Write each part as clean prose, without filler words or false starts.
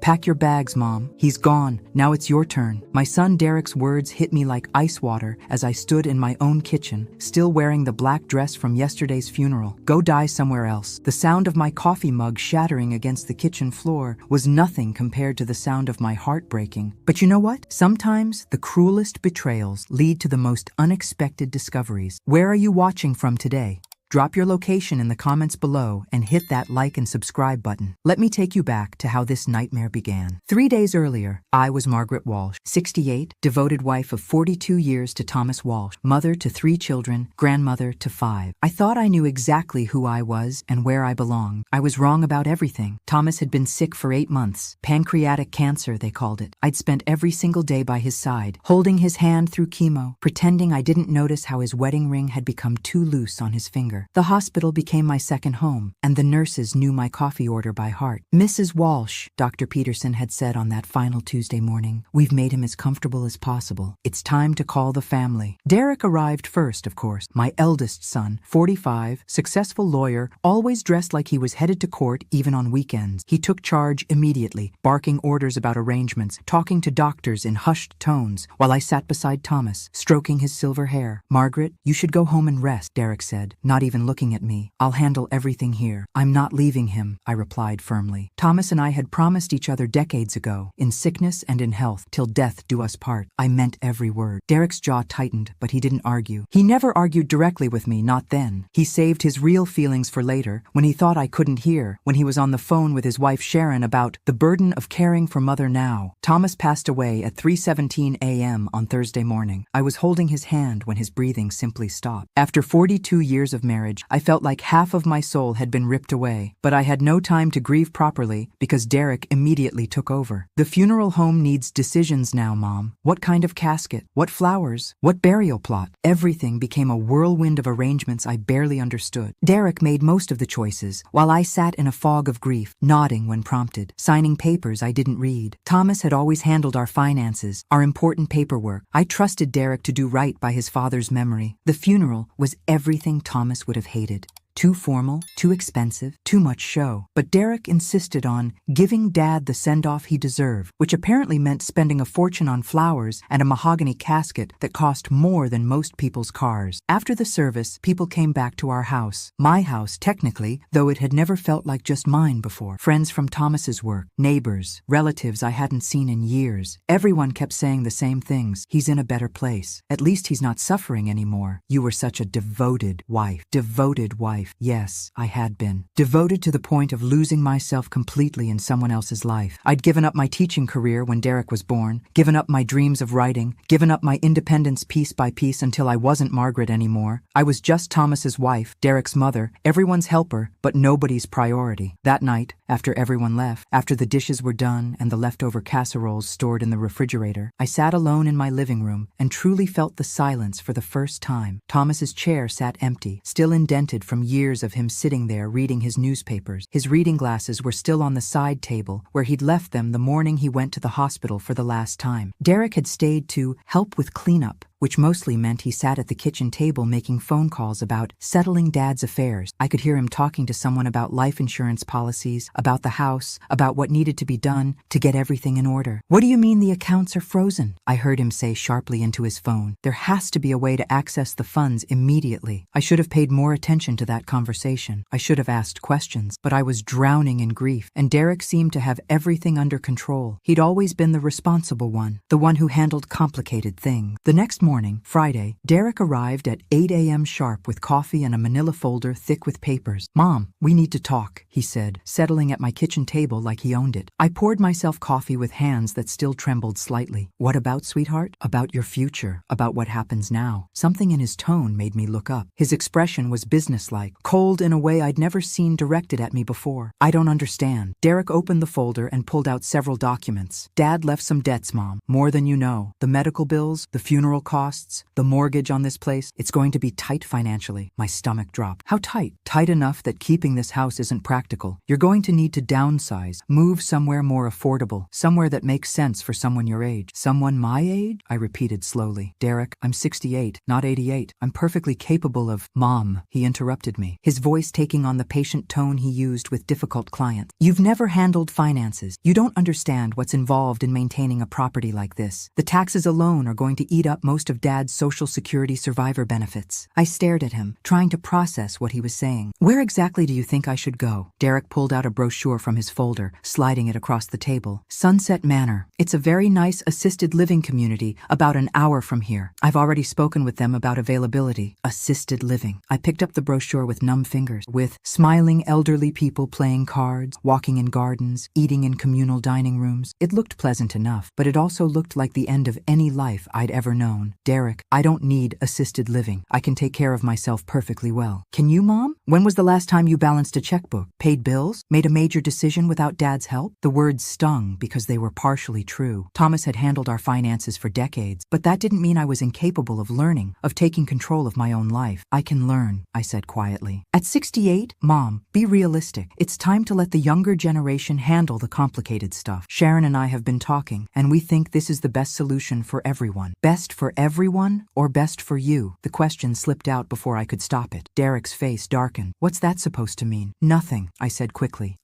Pack your bags, Mom. He's gone. Now it's your turn. My son Derek's words hit me like ice water as I stood in my own kitchen, still wearing the black dress from yesterday's funeral. Go die somewhere else. The sound of my coffee mug shattering against the kitchen floor was nothing compared to the sound of my heart breaking. But you know what? Sometimes the cruelest betrayals lead to the most unexpected discoveries. Where are you watching from today? Drop your location in the comments below and hit that like and subscribe button. Let me take you back to how this nightmare began. 3 days earlier, I was Margaret Walsh, 68, devoted wife of 42 years to Thomas Walsh, mother to 3 children, grandmother to 5. I thought I knew exactly who I was and where I belonged. I was wrong about everything. Thomas had been sick for 8 months. Pancreatic cancer, they called it. I'd spent every single day by his side, holding his hand through chemo, pretending I didn't notice how his wedding ring had become too loose on his finger. The hospital became my second home, and the nurses knew my coffee order by heart. Mrs. Walsh, Dr. Peterson had said on that final Tuesday morning, we've made him as comfortable as possible. It's time to call the family. Derek arrived first, of course, my eldest son, 45, successful lawyer, always dressed like he was headed to court even on weekends. He took charge immediately, barking orders about arrangements, talking to doctors in hushed tones, while I sat beside Thomas, stroking his silver hair. Margaret, you should go home and rest, Derek said, not even looking at me. I'll handle everything here. I'm not leaving him, I replied firmly. Thomas and I had promised each other decades ago, in sickness and in health, till death do us part. I meant every word. Derek's jaw tightened, but he didn't argue. He never argued directly with me, not then. He saved his real feelings for later, when he thought I couldn't hear, when he was on the phone with his wife Sharon about the burden of caring for Mother now. Thomas passed away at 3:17 a.m. on Thursday morning. I was holding his hand when his breathing simply stopped. After 42 years of marriage, I felt like half of my soul had been ripped away, but I had no time to grieve properly because Derek immediately took over. The funeral home needs decisions now, Mom. What kind of casket? What flowers? What burial plot? Everything became a whirlwind of arrangements I barely understood. Derek made most of the choices, while I sat in a fog of grief, nodding when prompted, signing papers I didn't read. Thomas had always handled our finances, our important paperwork. I trusted Derek to do right by his father's memory. The funeral was everything Thomas would have hated. Too formal, too expensive, too much show. But Derek insisted on giving Dad the send-off he deserved, which apparently meant spending a fortune on flowers and a mahogany casket that cost more than most people's cars. After the service, people came back to our house. My house, technically, though it had never felt like just mine before. Friends from Thomas's work, neighbors, relatives I hadn't seen in years. Everyone kept saying the same things. He's in a better place. At least he's not suffering anymore. You were such a devoted wife. Devoted wife. Yes, I had been. Devoted to the point of losing myself completely in someone else's life. I'd given up my teaching career when Derek was born, given up my dreams of writing, given up my independence piece by piece until I wasn't Margaret anymore. I was just Thomas's wife, Derek's mother, everyone's helper, but nobody's priority. That night, after everyone left, after the dishes were done and the leftover casseroles stored in the refrigerator, I sat alone in my living room and truly felt the silence for the first time. Thomas's chair sat empty, still indented from years of him sitting there reading his newspapers. His reading glasses were still on the side table where he'd left them the morning he went to the hospital for the last time. Derek had stayed to help with cleanup, which mostly meant he sat at the kitchen table making phone calls about settling Dad's affairs. I could hear him talking to someone about life insurance policies, about the house, about what needed to be done to get everything in order. What do you mean the accounts are frozen? I heard him say sharply into his phone. There has to be a way to access the funds immediately. I should have paid more attention to that conversation. I should have asked questions, but I was drowning in grief, and Derek seemed to have everything under control. He'd always been the responsible one, the one who handled complicated things. The next morning, Friday, Derek arrived at 8 a.m. sharp with coffee and a manila folder thick with papers. Mom, we need to talk, he said, settling at my kitchen table like he owned it. I poured myself coffee with hands that still trembled slightly. What about, sweetheart? About your future, about what happens now. Something in his tone made me look up. His expression was businesslike, cold in a way I'd never seen directed at me before. I don't understand. Derek opened the folder and pulled out several documents. Dad left some debts, Mom. More than you know. The medical bills, the funeral costs, costs, the mortgage on this place. It's going to be tight financially. My stomach dropped. How tight? Tight enough that keeping this house isn't practical. You're going to need to downsize, move somewhere more affordable, somewhere that makes sense for someone your age. Someone my age? I repeated slowly. Derek, I'm 68, not 88. I'm perfectly capable of— Mom, he interrupted me, his voice taking on the patient tone he used with difficult clients. You've never handled finances. You don't understand what's involved in maintaining a property like this. The taxes alone are going to eat up most of Dad's Social Security survivor benefits. I stared at him, trying to process what he was saying. Where exactly do you think I should go? Derek pulled out a brochure from his folder, sliding it across the table. Sunset Manor. It's a very nice assisted living community about an hour from here. I've already spoken with them about availability. Assisted living. I picked up the brochure with numb fingers, with smiling elderly people playing cards, walking in gardens, eating in communal dining rooms. It looked pleasant enough, but it also looked like the end of any life I'd ever known. Derek, I don't need assisted living. I can take care of myself perfectly well. Can you, Mom? When was the last time you balanced a checkbook, paid bills, made a major decision without Dad's help? The words stung because they were partially true. Thomas had handled our finances for decades, but that didn't mean I was incapable of learning, of taking control of my own life. I can learn, I said quietly. At 68, Mom, be realistic. It's time to let the younger generation handle the complicated stuff. Sharon and I have been talking, and we think this is the best solution for everyone. Best for everyone or best for you? The question slipped out before I could stop it. Derek's face darkened. What's that supposed to mean? Nothing, I said quickly.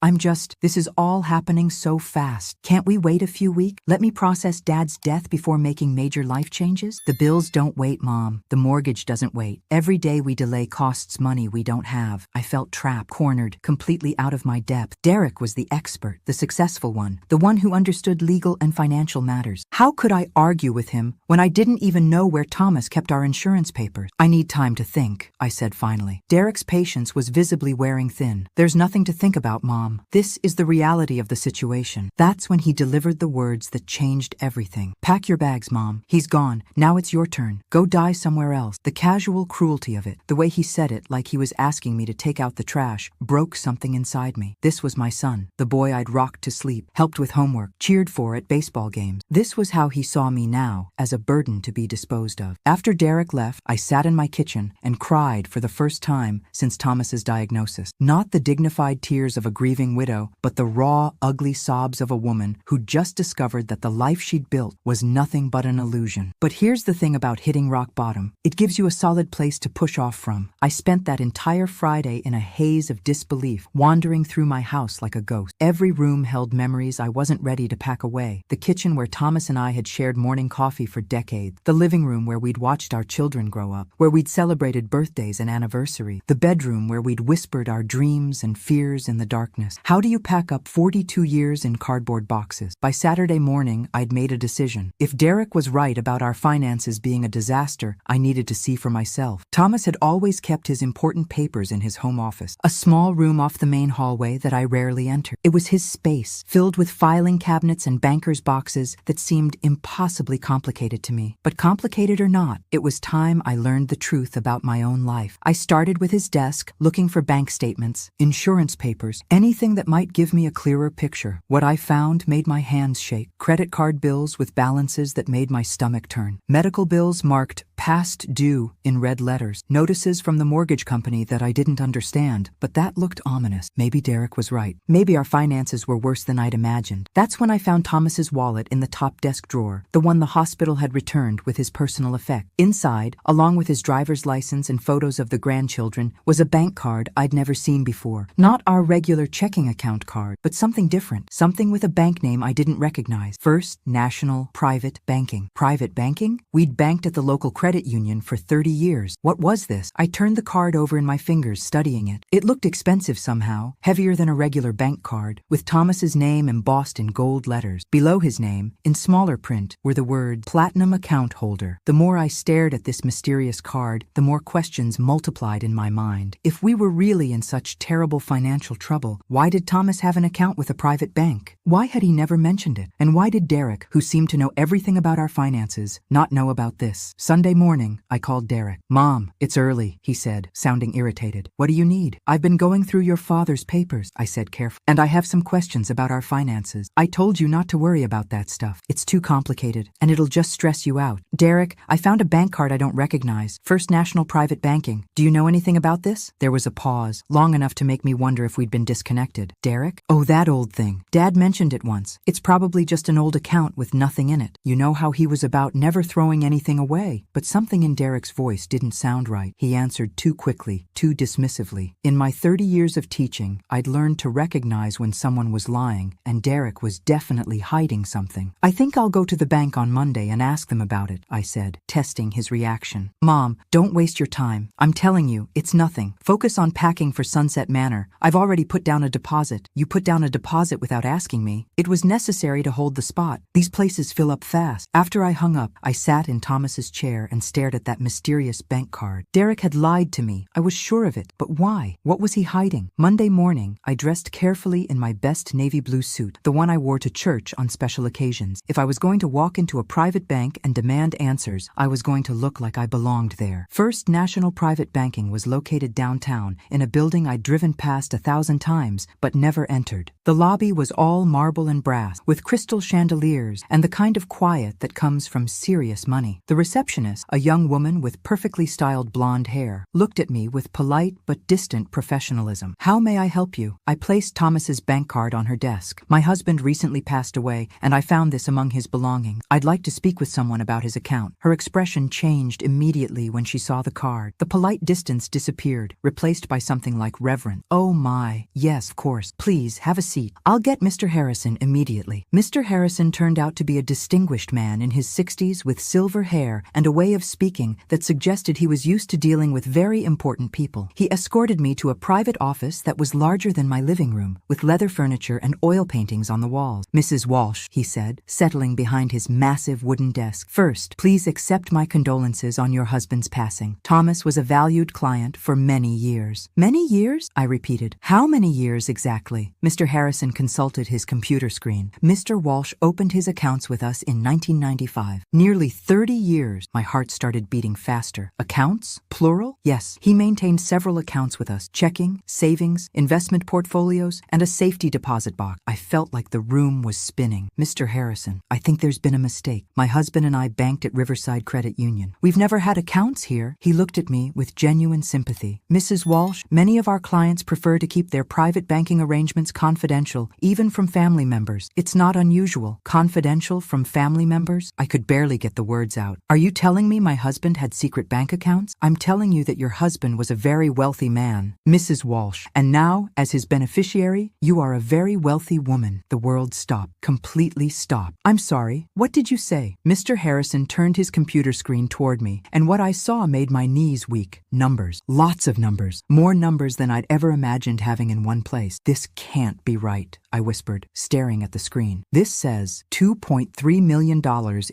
This is all happening so fast. Can't we wait a few weeks? Let me process Dad's death before making major life changes? The bills don't wait, Mom. The mortgage doesn't wait. Every day we delay costs money we don't have. I felt trapped, cornered, completely out of my depth. Derek was the expert, the successful one, the one who understood legal and financial matters. How could I argue with him when I didn't even know where Thomas kept our insurance papers? I need time to think, I said finally. Derek's patience was visibly wearing thin. There's nothing to think about, Mom. This is the reality of the situation. That's when he delivered the words that changed everything. Pack your bags, Mom. He's gone. Now it's your turn. Go die somewhere else. The casual cruelty of it, the way he said it like he was asking me to take out the trash, broke something inside me. This was my son, the boy I'd rocked to sleep, helped with homework, cheered for at baseball games. This was how he saw me now, as a burden to be disposed of. After Derek left, I sat in my kitchen and cried for the first time since Thomas's diagnosis. Not the dignified tears of a grieving widow, but the raw, ugly sobs of a woman who'd just discovered that the life she'd built was nothing but an illusion. But here's the thing about hitting rock bottom. It gives you a solid place to push off from. I spent that entire Friday in a haze of disbelief, wandering through my house like a ghost. Every room held memories I wasn't ready to pack away. The kitchen where Thomas and I had shared morning coffee for decades. The living room where we'd watched our children grow up, where we'd celebrated birthdays and anniversaries. The bedroom where we'd whispered our dreams and fears in the darkness. How do you pack up 42 years in cardboard boxes? By Saturday morning, I'd made a decision. If Derek was right about our finances being a disaster, I needed to see for myself. Thomas had always kept his important papers in his home office, a small room off the main hallway that I rarely entered. It was his space, filled with filing cabinets and banker's boxes that seemed impossibly complicated to me. But complicated or not, it was time I learned the truth about my own life. I started with his desk, looking for bank statements, insurance papers, anything that might give me a clearer picture. What I found made my hands shake. Credit card bills with balances that made my stomach turn. Medical bills marked past due in red letters. Notices from the mortgage company that I didn't understand, but that looked ominous. Maybe Derek was right. Maybe our finances were worse than I'd imagined. That's when I found Thomas's wallet in the top desk drawer, the one the hospital had returned with his personal effect. Inside, along with his driver's license and photos of the grandchildren, was a bank card I'd never seen before. Not our regular checking account card, but something different. Something with a bank name I didn't recognize. First National Private Banking. Private banking? We'd banked at the local credit union for 30 years. What was this? I turned the card over in my fingers, studying it. It looked expensive somehow, heavier than a regular bank card, with Thomas's name embossed in gold letters. Below his name, in smaller print, were the words Platinum Account Holder. The more I stared at this mysterious card, the more questions multiplied in my mind. If we were really in such terrible financial trouble, why did Thomas have an account with a private bank? Why had he never mentioned it? And why did Derek, who seemed to know everything about our finances, not know about this? Sunday morning, I called Derek. "Mom, it's early," he said, sounding irritated. "What do you need?" "I've been going through your father's papers," I said carefully, "and I have some questions about our finances. I told you not to worry about that stuff. It's too complicated, and it'll just stress you out." "Derek, I found a bank card I don't recognize. First National Private Banking. Do you know anything about this?" There was a pause, long enough to make me wonder if we'd been disconnected. "Derek? Oh, that old thing. Dad mentioned it once. It's probably just an old account with nothing in it. You know how he was about never throwing anything away." But something in Derek's voice didn't sound right. He answered too quickly, too dismissively. In my 30 years of teaching, I'd learned to recognize when someone was lying, and Derek was definitely hiding something. "I think I'll go to the bank on Monday and ask them about it," I said, testing his reaction. "Mom, don't waste your time. I'm telling you, it's nothing. Focus on packing for Sunset Manor. I've already put down a deposit." "You put down a deposit without asking me?" "It was necessary to hold the spot. These places fill up fast." After I hung up, I sat in Thomas's chair and stared at that mysterious bank card. Derek had lied to me. I was sure of it. But why? What was he hiding? Monday morning, I dressed carefully in my best navy blue suit, the one I wore to church on special occasions. If I was going to walk into a private bank and demand answers, I was going to look like I belonged there. First National Private Banking was located downtown in a building I'd driven past 1,000 times but never entered. The lobby was all marble and brass, with crystal chandeliers and the kind of quiet that comes from serious money. The receptionist, a young woman with perfectly styled blonde hair, looked at me with polite but distant professionalism. "How may I help you?" I placed Thomas's bank card on her desk. "My husband recently passed away, and I found this among his belongings. I'd like to speak with someone about his account." Her expression changed immediately when she saw the card. The polite distance disappeared, replaced by something like reverence. "Oh my, yes, of course. Please, have a seat. I'll get Mr. Harrison immediately." Mr. Harrison turned out to be a distinguished man in his 60s with silver hair and a way of speaking that suggested he was used to dealing with very important people. He escorted me to a private office that was larger than my living room, with leather furniture and oil paintings on the walls. "Mrs. Walsh," he said, settling behind his massive wooden desk. "First, please accept my condolences on your husband's passing. Thomas was a valued client for many years." "Many years?" I repeated. "How many years exactly?" Mr. Harrison consulted his computer screen. "Mr. Walsh opened his accounts with us in 1995. Nearly 30 years." My heart started beating faster. "Accounts? Plural?" "Yes. He maintained several accounts with us. Checking, savings, investment portfolios, and a safety deposit box." I felt like the room was spinning. "Mr. Harrison, I think there's been a mistake. My husband and I banked at Riverside Credit Union. We've never had accounts here." He looked at me with genuine sympathy. "Mrs. Walsh, many of our clients prefer to keep their private banking arrangements confidential, even from family members. It's not unusual." "Confidential from family members?" I could barely get the words out. "Are you telling me my husband had secret bank accounts?" "I'm telling you that your husband was a very wealthy man, Mrs. Walsh, and now, as his beneficiary, you are a very wealthy woman." The world stopped, completely stopped. "I'm sorry, what did you say?" Mr. Harrison turned his computer screen toward me, and what I saw made my knees weak. Numbers. Lots of numbers. More numbers than I'd ever imagined having in one place. "This can't be right," I whispered, staring at the screen. "This says $2.3 million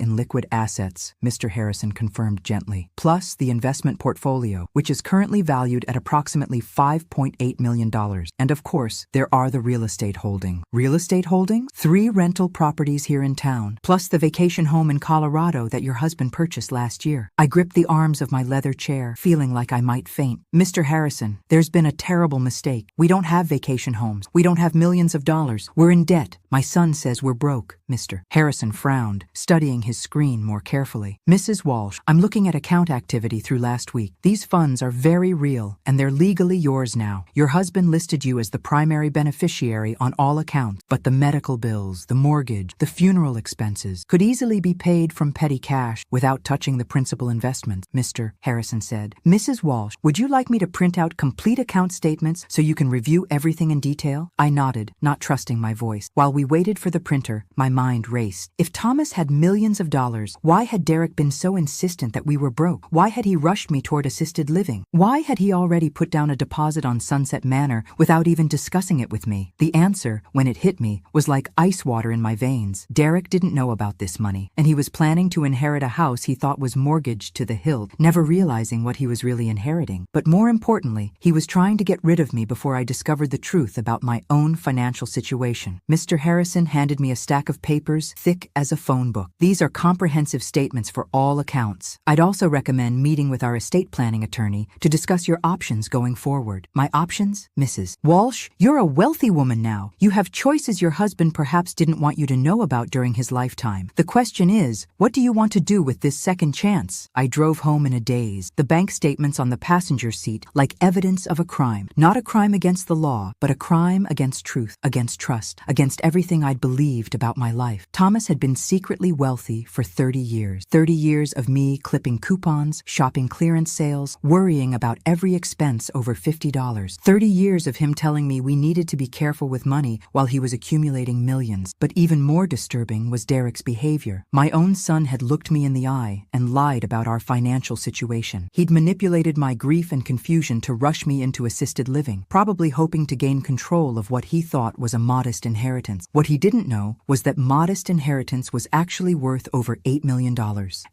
in liquid assets," Mr. Harrison confirmed gently, "plus the investment portfolio, which is currently valued at approximately $5.8 million. And of course, there are the real estate holdings." "Real estate holdings?" "3 rental properties here in town, plus the vacation home in Colorado that your husband purchased last year." I gripped the arms of my leather chair, feeling like I might faint. "Mr. Harrison, there's been a terrible mistake. We don't have vacation homes. We don't have millions of dollars. We're in debt. My son says we're broke." Mr. Harrison frowned, studying his screen more carefully. "Mrs. Walsh, I'm looking at account activity through last week. These funds are very real, and they're legally yours now. Your husband listed you as the primary beneficiary on all accounts, but the medical bills, the mortgage, the funeral expenses could easily be paid from petty cash without touching the principal investments." Mr. Harrison said. "Mrs. Walsh, would you like me to print out complete account statements so you can review everything in detail?" I nodded, not trusting my voice. While we waited for the printer, my mind raced. If Thomas had millions of dollars, why had Derek been so insistent that we were broke? Why had he rushed me toward assisted living? Why had he already put down a deposit on Sunset Manor without even discussing it with me? The answer, when it hit me, was like ice water in my veins. Derek didn't know about this money, and he was planning to inherit a house he thought was mortgaged to the hilt, never realizing what he was really inheriting. But more importantly, he was trying to get rid of me before I discovered the truth about my own financial situation. situation. Mr. Harrison handed me a stack of papers thick as a phone book. These are comprehensive statements for all accounts. I'd also recommend meeting with our estate planning attorney to discuss your options going forward. My options? Mrs. Walsh, you're a wealthy woman now. You have choices your husband perhaps didn't want you to know about during his lifetime. The question is, what do you want to do with this second chance? I drove home in a daze, the bank statements on the passenger seat like evidence of a crime. Not a crime against the law, but a crime against truth, against trust, against everything I'd believed about my life. Thomas had been secretly wealthy for 30 years. 30 years of me clipping coupons, shopping clearance sales, worrying about every expense over $50. 30 years of him telling me we needed to be careful with money while he was accumulating millions. But even more disturbing was Derek's behavior. My own son had looked me in the eye and lied about our financial situation. He'd manipulated my grief and confusion to rush me into assisted living, probably hoping to gain control of what he thought was a modest inheritance. What he didn't know was that modest inheritance was actually worth over $8 million.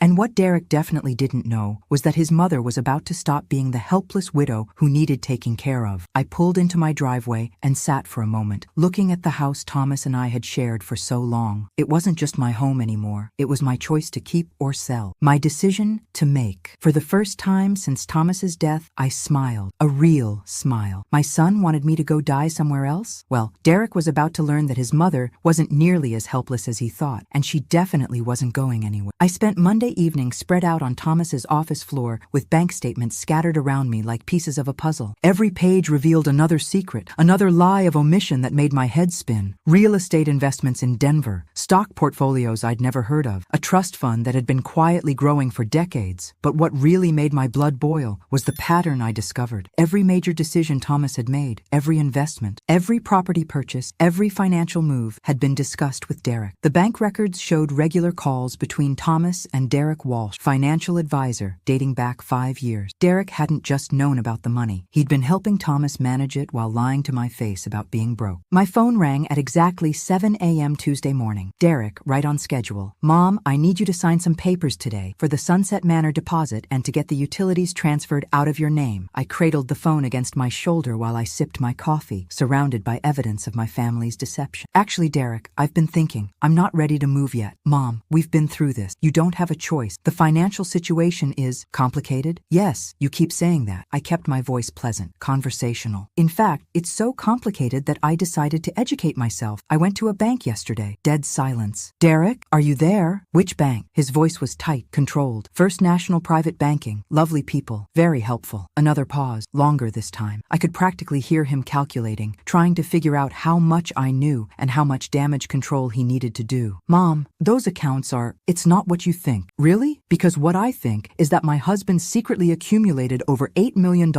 And what Derek definitely didn't know was that his mother was about to stop being the helpless widow who needed taking care of. I pulled into my driveway and sat for a moment, looking at the house Thomas and I had shared for so long. It wasn't just my home anymore. It was my choice to keep or sell. My decision to make. For the first time since Thomas's death, I smiled. A real smile. My son wanted me to go die somewhere else? Well, Derek was about to learn that his mother wasn't nearly as helpless as he thought, and she definitely wasn't going anywhere. I spent Monday evening spread out on Thomas's office floor with bank statements scattered around me like pieces of a puzzle. Every page revealed another secret, another lie of omission that made my head spin. Real estate investments in Denver, stock portfolios I'd never heard of, a trust fund that had been quietly growing for decades. But what really made my blood boil was the pattern I discovered. Every major decision Thomas had made, every investment, every property purchase, every financial move had been discussed with Derek. The bank records showed regular calls between Thomas and Derek Walsh, financial advisor, dating back 5 years. Derek hadn't just known about the money. He'd been helping Thomas manage it while lying to my face about being broke. My phone rang at exactly 7 a.m. Tuesday morning. Derek, right on schedule. Mom, I need you to sign some papers today for the Sunset Manor deposit and to get the utilities transferred out of your name. I cradled the phone against my shoulder while I sipped my coffee, surrounded by evidence of my family's deception. Actually, Derek, I've been thinking. I'm not ready to move yet. Mom, we've been through this. You don't have a choice. The financial situation is complicated. Yes, you keep saying that. I kept my voice pleasant, conversational. In fact, it's so complicated that I decided to educate myself. I went to a bank yesterday. Dead silence. Derek, are you there? Which bank? His voice was tight, controlled. First National Private Banking. Lovely people. Very helpful. Another pause. Longer this time. I could practically hear him calculating, trying to figure out how much I knew and how much damage control he needed to do. Mom, those accounts are... It's not what you think. Really? Because what I think is that my husband secretly accumulated over $8 million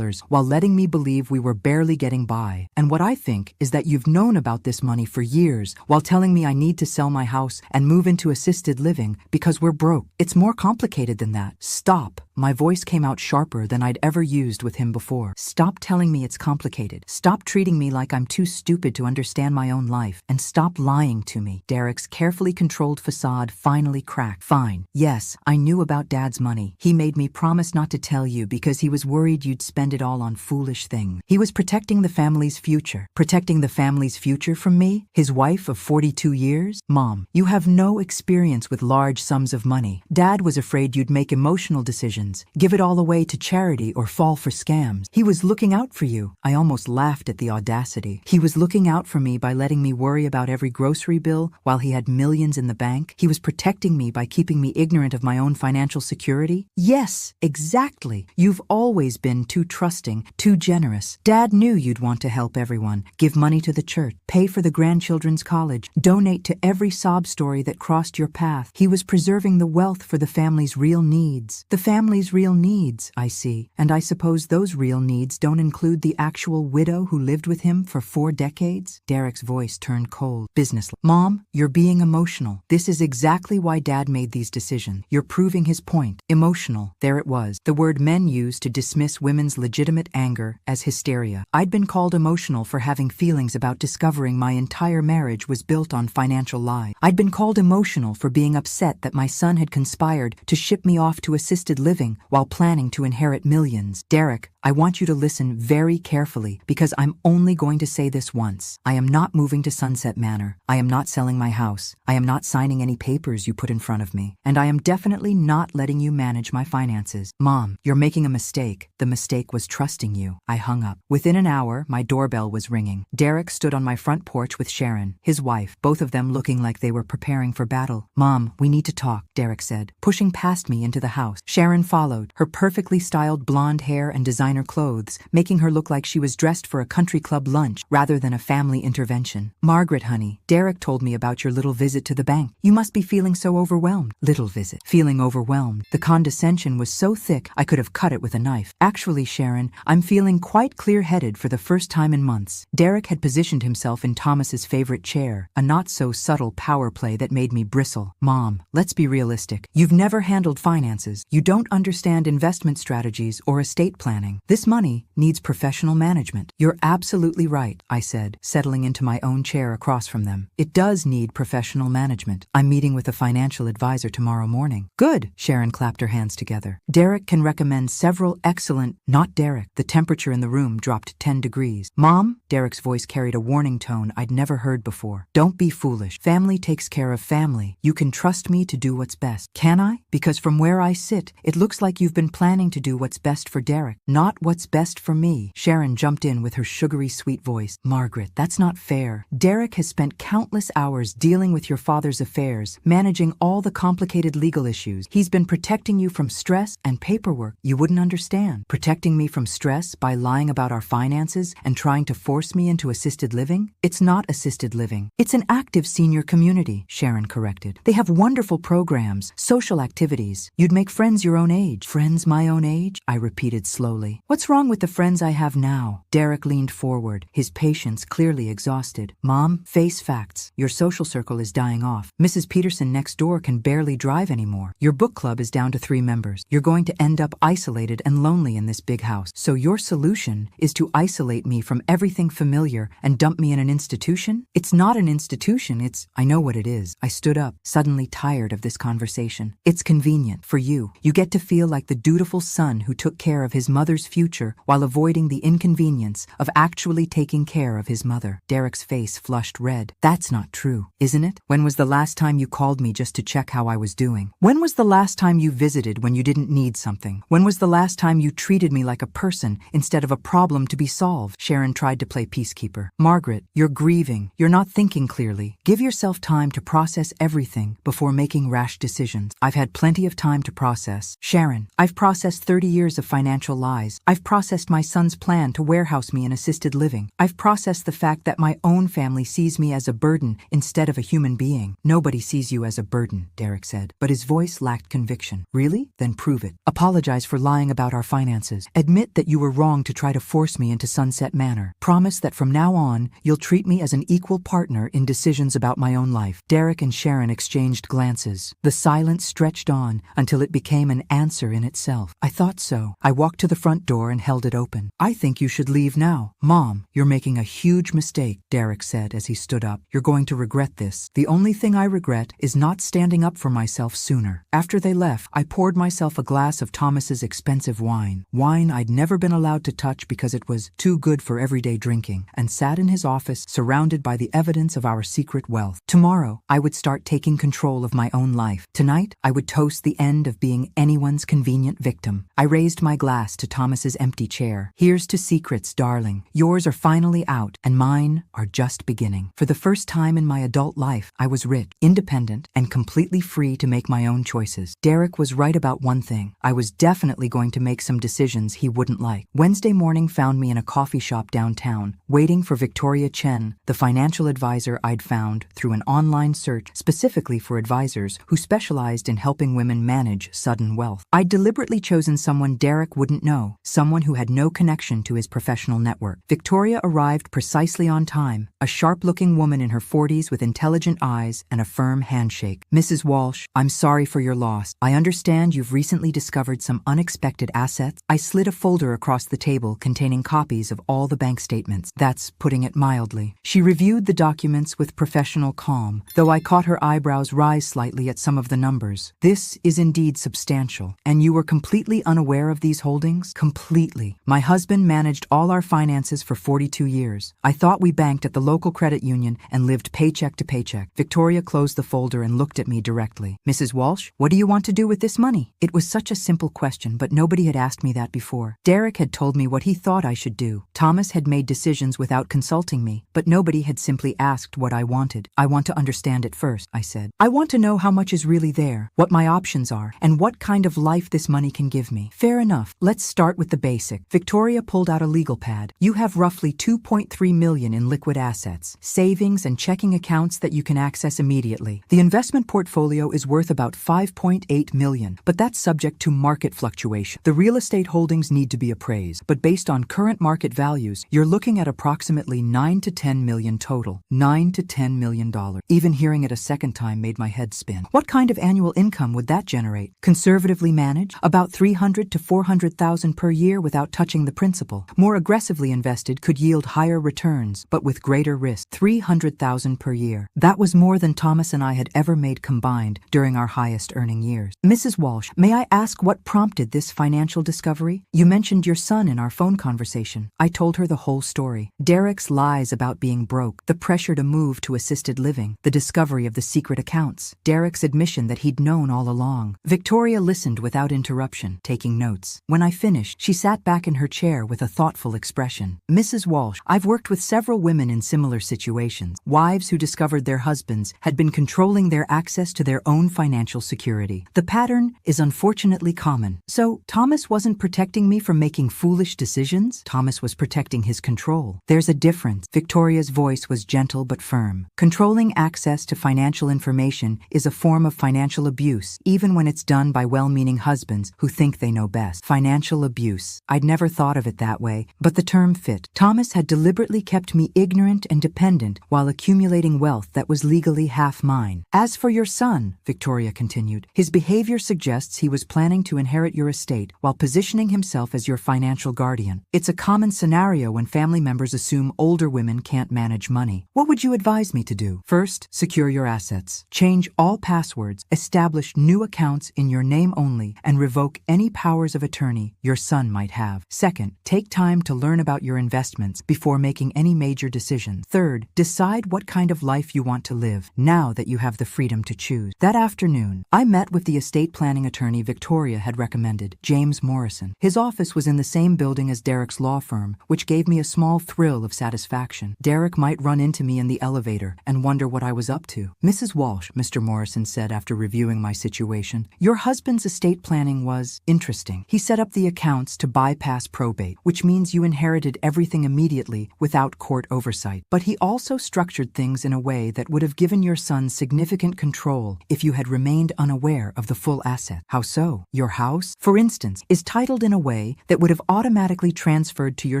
while letting me believe we were barely getting by. And what I think is that you've known about this money for years while telling me I need to sell my house and move into assisted living because we're broke. It's more complicated than that. Stop. My voice came out sharper than I'd ever used with him before. Stop telling me it's complicated. Stop treating me like I'm too stupid to understand my own life. And stop lying to me. Derek's carefully controlled facade finally cracked. Fine. Yes, I knew about Dad's money. He made me promise not to tell you because he was worried you'd spend it all on foolish things. He was protecting the family's future. Protecting the family's future from me? His wife of 42 years? Mom, you have no experience with large sums of money. Dad was afraid you'd make emotional decisions, give it all away to charity or fall for scams. He was looking out for you. I almost laughed at the audacity. He was looking out for me by letting me worry about every grocery bill while he had millions in the bank. He was protecting me by keeping me ignorant of my own financial security. Yes, exactly. You've always been too trusting, too generous. Dad knew you'd want to help everyone, give money to the church, pay for the grandchildren's college, donate to every sob story that crossed your path. He was preserving the wealth for the family's real needs. The family's real needs, I see. And I suppose those real needs don't include the actual widow who lived with him for 4 decades? Derek's voice turned cold, businesslike. Mom, you're being emotional. This is exactly why Dad made these decisions. You're proving his point. Emotional. There it was. The word men use to dismiss women's legitimate anger as hysteria. I'd been called emotional for having feelings about discovering my entire marriage was built on financial lies. I'd been called emotional for being upset that my son had conspired to ship me off to assisted living while planning to inherit millions. Derek, I want you to listen very carefully because I'm only going to say this once. I am not moving to Sunset Manor. I am not selling my house. I am not signing any papers you put in front of me. And I am definitely not letting you manage my finances. Mom, you're making a mistake. The mistake was trusting you. I hung up. Within an hour, my doorbell was ringing. Derek stood on my front porch with Sharon, his wife, both of them looking like they were preparing for battle. Mom, we need to talk, Derek said, pushing past me into the house. Sharon followed, her perfectly styled blonde hair and designer clothes, making her look like she was dressed for a country club lunch rather than a family intervention. Margaret, honey, Derek told me about your little visit to the bank. You must be feeling so overwhelmed. Little visit. Feeling overwhelmed. The condescension was so thick I could have cut it with a knife. Actually, Sharon, I'm feeling quite clear-headed for the first time in months. Derek had positioned himself in Thomas's favorite chair, a not-so-subtle power play that made me bristle. Mom, let's be realistic. You've never handled finances. You don't understand investment strategies or estate planning. This money needs professional management. You're absolutely right, I said, settling into my own chair across from them. It does need professional management. I'm meeting with a financial advisor tomorrow morning. Good, Sharon clapped her hands together. Derek can recommend several excellent— Not Derek. The temperature in the room dropped 10 degrees. Mom, Derek's voice carried a warning tone I'd never heard before. Don't be foolish. Family takes care of family. You can trust me to do what's best. Can I? Because from where I sit, it looks like you've been planning to do what's best for Derek, not what's best for me. Sharon jumped in with her sugary sweet voice. Margaret, that's not fair. Derek has spent countless hours dealing with your father's affairs, managing all the complicated legal issues. He's been protecting you from stress and paperwork. You wouldn't understand. Protecting me from stress by lying about our finances and trying to force me into assisted living? It's not assisted living. It's an active senior community, Sharon corrected. They have wonderful programs, social activities. You'd make friends your own age. Friends my own age? I repeated slowly. What's wrong with the friends I have now? Derek leaned forward, his patience clearly exhausted. Mom, face facts. Your social circle is dying off. Mrs. Peterson next door can barely drive anymore. Your book club is down to 3 members. You're going to end up isolated and lonely in this big house. So your solution is to isolate me from everything familiar and dump me in an institution? It's not an institution, I know what it is. I stood up, suddenly tired of this conversation. It's convenient for you. You get to feel like the dutiful son who took care of his mother's future while avoiding the inconvenience of actually taking care of his mother. Derek's face flushed red. That's not true, isn't it? When was the last time you called me just to check how I was doing? When was the last time you visited when you didn't need something? When was the last time you treated me like a person instead of a problem to be solved? Sharon tried to play peacekeeper. Margaret, you're grieving. You're not thinking clearly. Give yourself time to process everything before making rash decisions. I've had plenty of time to process. Sharon, I've processed 30 years of financial lies. I've processed my son's plan to warehouse me in assisted living. I've processed the fact that my own family sees me as a burden instead of a human being. Nobody sees you as a burden, Derek said, but his voice lacked conviction. Really? Then prove it. Apologize for lying about our finances. Admit that you were wrong to try to force me into Sunset Manor. Promise that from now on, you'll treat me as an equal partner in decisions about my own life. Derek and Sharon exchanged glances. The silence stretched on until it became an answer in itself. I thought so. I walked to the front door and held it open. I think you should leave now. Mom, you're making a huge mistake, Derek said as he stood up. You're going to regret this. The only thing I regret is not standing up for myself sooner. After they left, I poured myself a glass of Thomas's expensive wine. Wine I'd never been allowed to touch because it was too good for everyday drinking, and sat in his office surrounded by the evidence of our secret wealth. Tomorrow, I would start taking control of my own life. Tonight, I would toast the end of being anyone's convenient victim. I raised my glass to Thomas's empty chair. Here's to secrets, darling. Yours are finally out, and mine are just beginning. For the first time in my adult life, I was rich, independent, and completely free to make my own choices. Derek was right about one thing. I was definitely going to make some decisions he wouldn't like. Wednesday morning found me in a coffee shop downtown, waiting for Victoria Chen, the financial advisor I'd found through an online search specifically for advisors who specialized in helping women manage sudden wealth. I'd deliberately chosen someone Derek wouldn't know, someone who had no connection to his professional network. Victoria arrived precisely on time, a sharp-looking woman in her 40s with intelligent eyes and a firm handshake. Mrs. Walsh, I'm sorry for your loss. I understand you've recently discovered some unexpected assets. I slid a folder across the table containing copies of all the bank statements. That's putting it mildly. She reviewed the documents with professional calm, though I caught her eyebrows rise slightly at some of the numbers. This is indeed substantial. And you were completely unaware of these holdings? Completely. My husband managed all our finances for 42 years. I thought we banked at the local credit union and lived paycheck to paycheck. Victoria closed the folder and looked at me directly. Mrs. Walsh, what do you want to do with this money? It was such a simple question, but nobody had asked me that before. Derek had told me what he thought I should do. Thomas had made decisions without consulting me, but nobody had simply asked what I wanted. I want to understand it first, I said. I want to know how much is really there, what my options are, and what kind of life this money can give me. Fair enough. Let's start with the basic. Victoria pulled out a legal pad. You have roughly $2.3 million in liquid assets, savings and checking accounts that you can access immediately. The investment portfolio is worth about $5.8 million, but that's subject to market fluctuation. The real estate holdings need to be appraised, but based on current market values, you're looking at approximately $9 to $10 million total. $9 to $10 million. Even hearing it a second time made my head spin. What kind of annual income would that generate? Conservatively managed, about $300,000 to $400,000 per year without touching the principal. More aggressively invested could yield higher returns, but with greater risk. $300,000 per year. That was more than Thomas and I had ever made combined during our highest earning years. Mrs. Walsh, may I ask what prompted this financial discovery? You mentioned your son in our phone conversation. I told her the whole story. Derek's lies about being broke, the pressure to move to assisted living, the discovery of the secret accounts, Derek's admission that he'd known all along. Victoria listened without interruption, taking notes. When I finished, she sat back in her chair with a thoughtful expression. Mrs. Walsh, I've worked with several women in similar situations. Wives who discovered their husbands had been controlling their access to their own financial security. The pattern is unfortunately common. So, Thomas wasn't protecting me from making foolish decisions. Thomas was protecting his control. There's a difference. Victoria's voice was gentle but firm. Controlling access to financial information is a form of financial abuse, even when it's done by well-meaning husbands who think they know best. Financial abuse. I'd never thought of it that way, but the term fit. Thomas had deliberately kept me ignorant and dependent while accumulating wealth that was legally half mine. As for your son, Victoria continued, his behavior suggests he was planning to inherit your estate while positioning himself as your financial guardian. It's a common scenario when family members assume older women can't manage money. What would you advise me to do? First, secure your assets. Change all passwords, establish new accounts in your name only, and revoke any powers of attorney your son might have. Second, take time to learn about your investments before making any major decisions. Third, decide what kind of life you want to live now that you have the freedom to choose. That afternoon, I met with the estate planning attorney Victoria had recommended, James Morrison. His office was in the same building as Derek's law firm, which gave me a small thrill of satisfaction. Derek might run into me in the elevator and wonder what I was up to. Mrs. Walsh, Mr. Morrison said after reviewing my situation, your husband's estate planning was interesting. He set up the accounts to bypass probate, which means you inherited everything immediately without court oversight. But he also structured things in a way that would have given your son significant control if you had remained unaware of the full asset. How so? Your house, for instance, is titled in a way that would have automatically transferred to your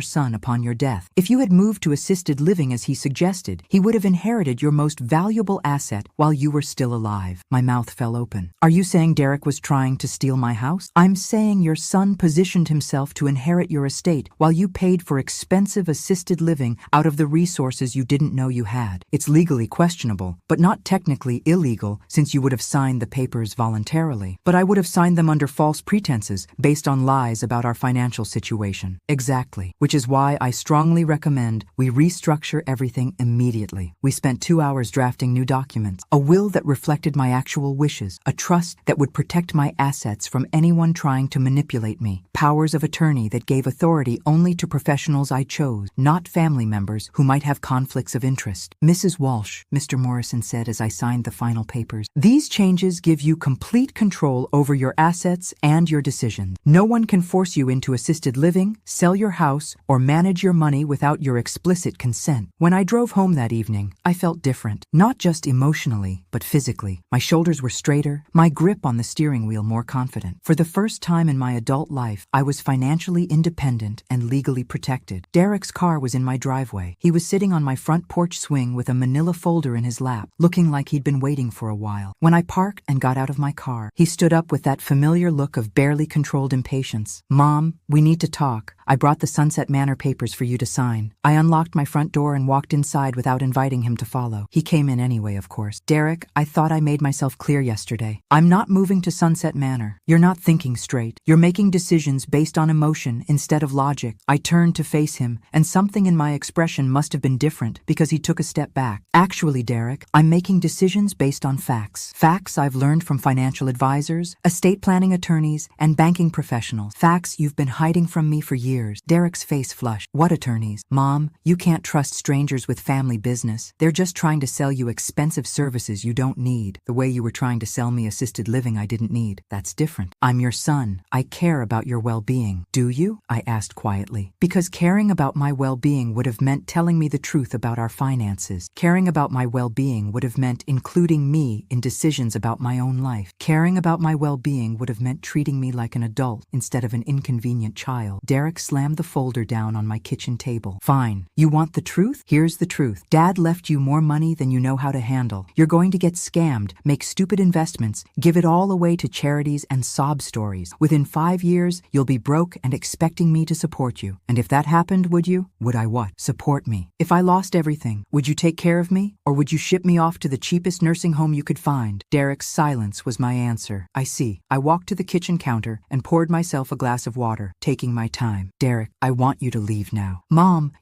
son upon your death. If you had moved to assisted living as he suggested, he would have inherited your most valuable asset while you were still alive. My mouth fell open. Are you saying Derek was trying to steal my house? I'm saying your son positioned himself to inherit your estate while you paid for expensive assisted living out of the resources you didn't know you had. It's legally questionable, but not technically illegal since you would have signed the papers voluntarily. But I would have signed them under false pretenses based on lies about our financial situation. Exactly. Which is why I strongly recommend we restructure everything immediately. We spent 2 hours drafting new documents, a will that reflected my actual wishes, a trust that would protect my assets from anyone trying to manipulate me, powers of attorney that gave authority only to professionals I chose, not family members who might have conflicts of interest. Mrs. Walsh, Mr. Morrison said as I signed the final papers, these changes give you complete control over your assets and your decisions. No one can force you into assisted living, sell your house, or manage your money without your explicit consent. When I drove home that evening, I felt different, not just emotionally, but physically. My shoulders were straighter, my grip on the steering wheel more confident. For the first time in my adult life, I was financially independent and legally protected. Derek's car was in my driveway. He was sitting on my front porch swing with a manila folder in his lap, looking like he'd been waiting for a while. When I parked and got out of my car, he stood up with that familiar look of barely controlled impatience. Mom, we need to talk. I brought the Sunset Manor papers for you to sign. I unlocked my front door and walked inside without inviting him to follow. He came in anyway, of course. Derek, I thought I made myself clear yesterday. I'm not moving to Sunset Manor. You're not thinking straight. You're making decisions based on emotion instead of logic. I turned to face him, and something in my expression must have been different because he took a step back. Actually, Derek, I'm making decisions based on facts. Facts I've learned from financial advisors, estate planning attorneys, and banking professionals. Facts you've been hiding from me for years. Derek's face flushed. What attorneys? Mom, you can't trust strangers with family business. They're just trying to sell you expensive services you don't need. The way you were trying to sell me assisted living I didn't need. That's different. I'm your son. I care about your well-being. Do you? I asked quietly. Because caring about my well-being would have meant telling me the truth about our finances. Caring about my well-being would have meant including me in decisions about my own life. Caring about my well-being would have meant treating me like an adult instead of an inconvenient child. Derek slammed the folder down on my kitchen table. Fine. You want the truth? Here's the truth. Dad left you more money than you know how to handle. You're going to get scammed, make stupid investments, give it all away to charities and sob stories. Within 5 years, you'll be broke and expecting me to support you. And if that happened, would you? Would I what? Support me. If I lost everything, would you take care of me? Or would you ship me off to the cheapest nursing home you could find? Derek's silence was my answer. I see. I walked to the kitchen counter and poured myself a glass of water, taking my time. Derek, I want you to leave now. Mom,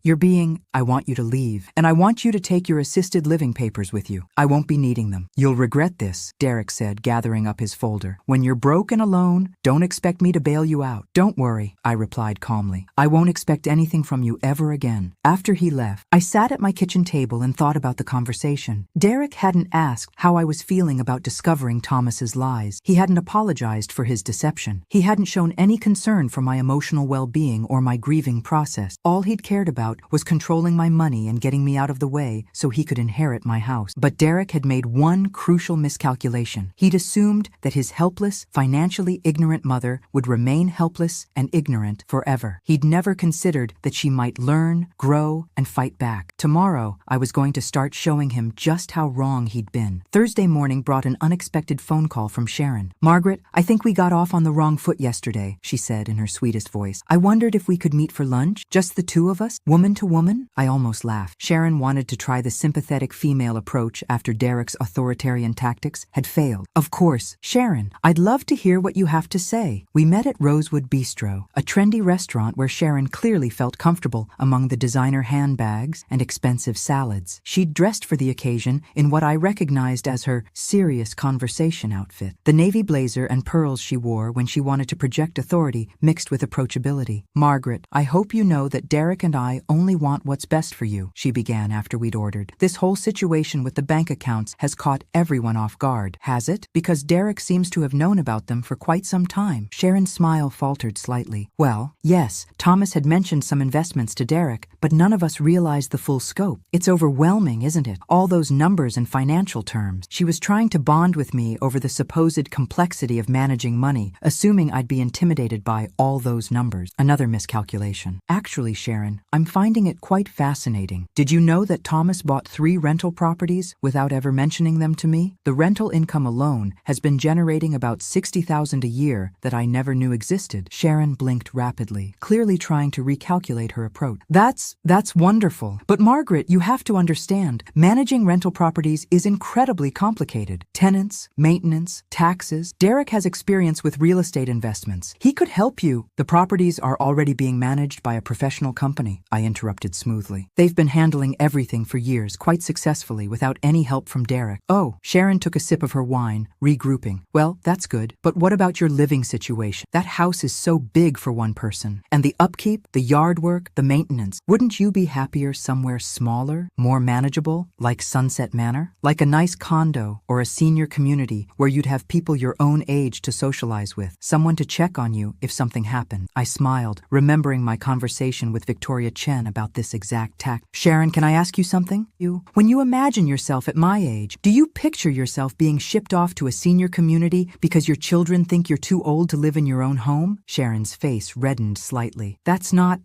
I want you to leave. And I want you to take your assisted living papers with you. I won't be needing them. You'll regret this, Derek said, gathering up his folder. When you're broke and alone, don't expect me to bail you out. Don't worry, I replied calmly. I won't expect anything from you ever again. After he left, I sat at my kitchen table and thought about the conversation. Derek hadn't asked how I was feeling about discovering Thomas's lies. He hadn't apologized for his deception. He hadn't shown any concern for my emotional well-being or my grieving process. All he'd cared about was controlling my money and getting me out of the way so he could inherit my house. But Derek had made one crucial miscalculation. He'd assumed that his helpless, financially ignorant mother would remain helpless and ignorant forever. He'd never considered that she might learn, grow, and fight back. Tomorrow, I was going to start showing him just how wrong he'd been. Thursday morning brought an unexpected phone call from Sharon. Margaret, I think we got off on the wrong foot yesterday, she said in her sweetest voice. I wondered if we could meet for lunch, just the two of us, woman to woman? I almost laughed. Sharon wanted to try the sympathetic female approach after Derek's authoritarian tactics had failed. Of course, Sharon, I'd love to hear what you have to say. We met at Rosewood Bistro, a trendy restaurant where Sharon clearly felt comfortable among the designer handbags and expensive salads. She'd dressed for the occasion in what I recognized as her serious conversation outfit. The navy blazer and pearls she wore when she wanted to project authority mixed with approachability. Margaret, I hope you know that Derek and I only want what's best for you, she began after we'd ordered. This whole situation with the bank accounts has caught everyone off guard, has it? Because Derek seems to have known about them for quite some time. Sharon's smile faltered slightly. Well, yes, Thomas had mentioned some investments to Derek, but none of us realized the full scope. It's overwhelming, isn't it? All those numbers and financial terms. She was trying to bond with me over the supposed complexity of managing money, assuming I'd be intimidated by all those numbers. Another miscalculation. Actually, Sharon, I'm finding it quite fascinating. Did you know that Thomas bought 3 rental properties without ever mentioning them to me? The rental income alone has been generating about $60,000 a year that I never knew existed. Sharon blinked rapidly, clearly trying to recalculate her approach. That's wonderful. But Margaret, you have to understand, managing rental properties is incredibly complicated. Tenants, maintenance, taxes. Derek has experience with real estate investments. He could help you. The properties are already being managed by a professional company, I interrupted smoothly. They've been handling everything for years, quite successfully, without any help from Derek. Oh, Sharon took a sip of her wine, regrouping. Well, that's good. But what about your living situation? That house is so big for one person. And the upkeep, the yard work, the maintenance. Wouldn't you be happier somewhere smaller, more manageable, like Sunset Manor? Like a nice condo or a senior community where you'd have people your own age to socialize with, someone to check on you if something happened. I smiled, remembering my conversation with Victoria Chen about this exact tact. Sharon, can I ask you something? When you imagine yourself at my age, do you picture yourself being shipped off to a senior community because your children think you're too old to live in your own home? Sharon's face reddened slightly. It's not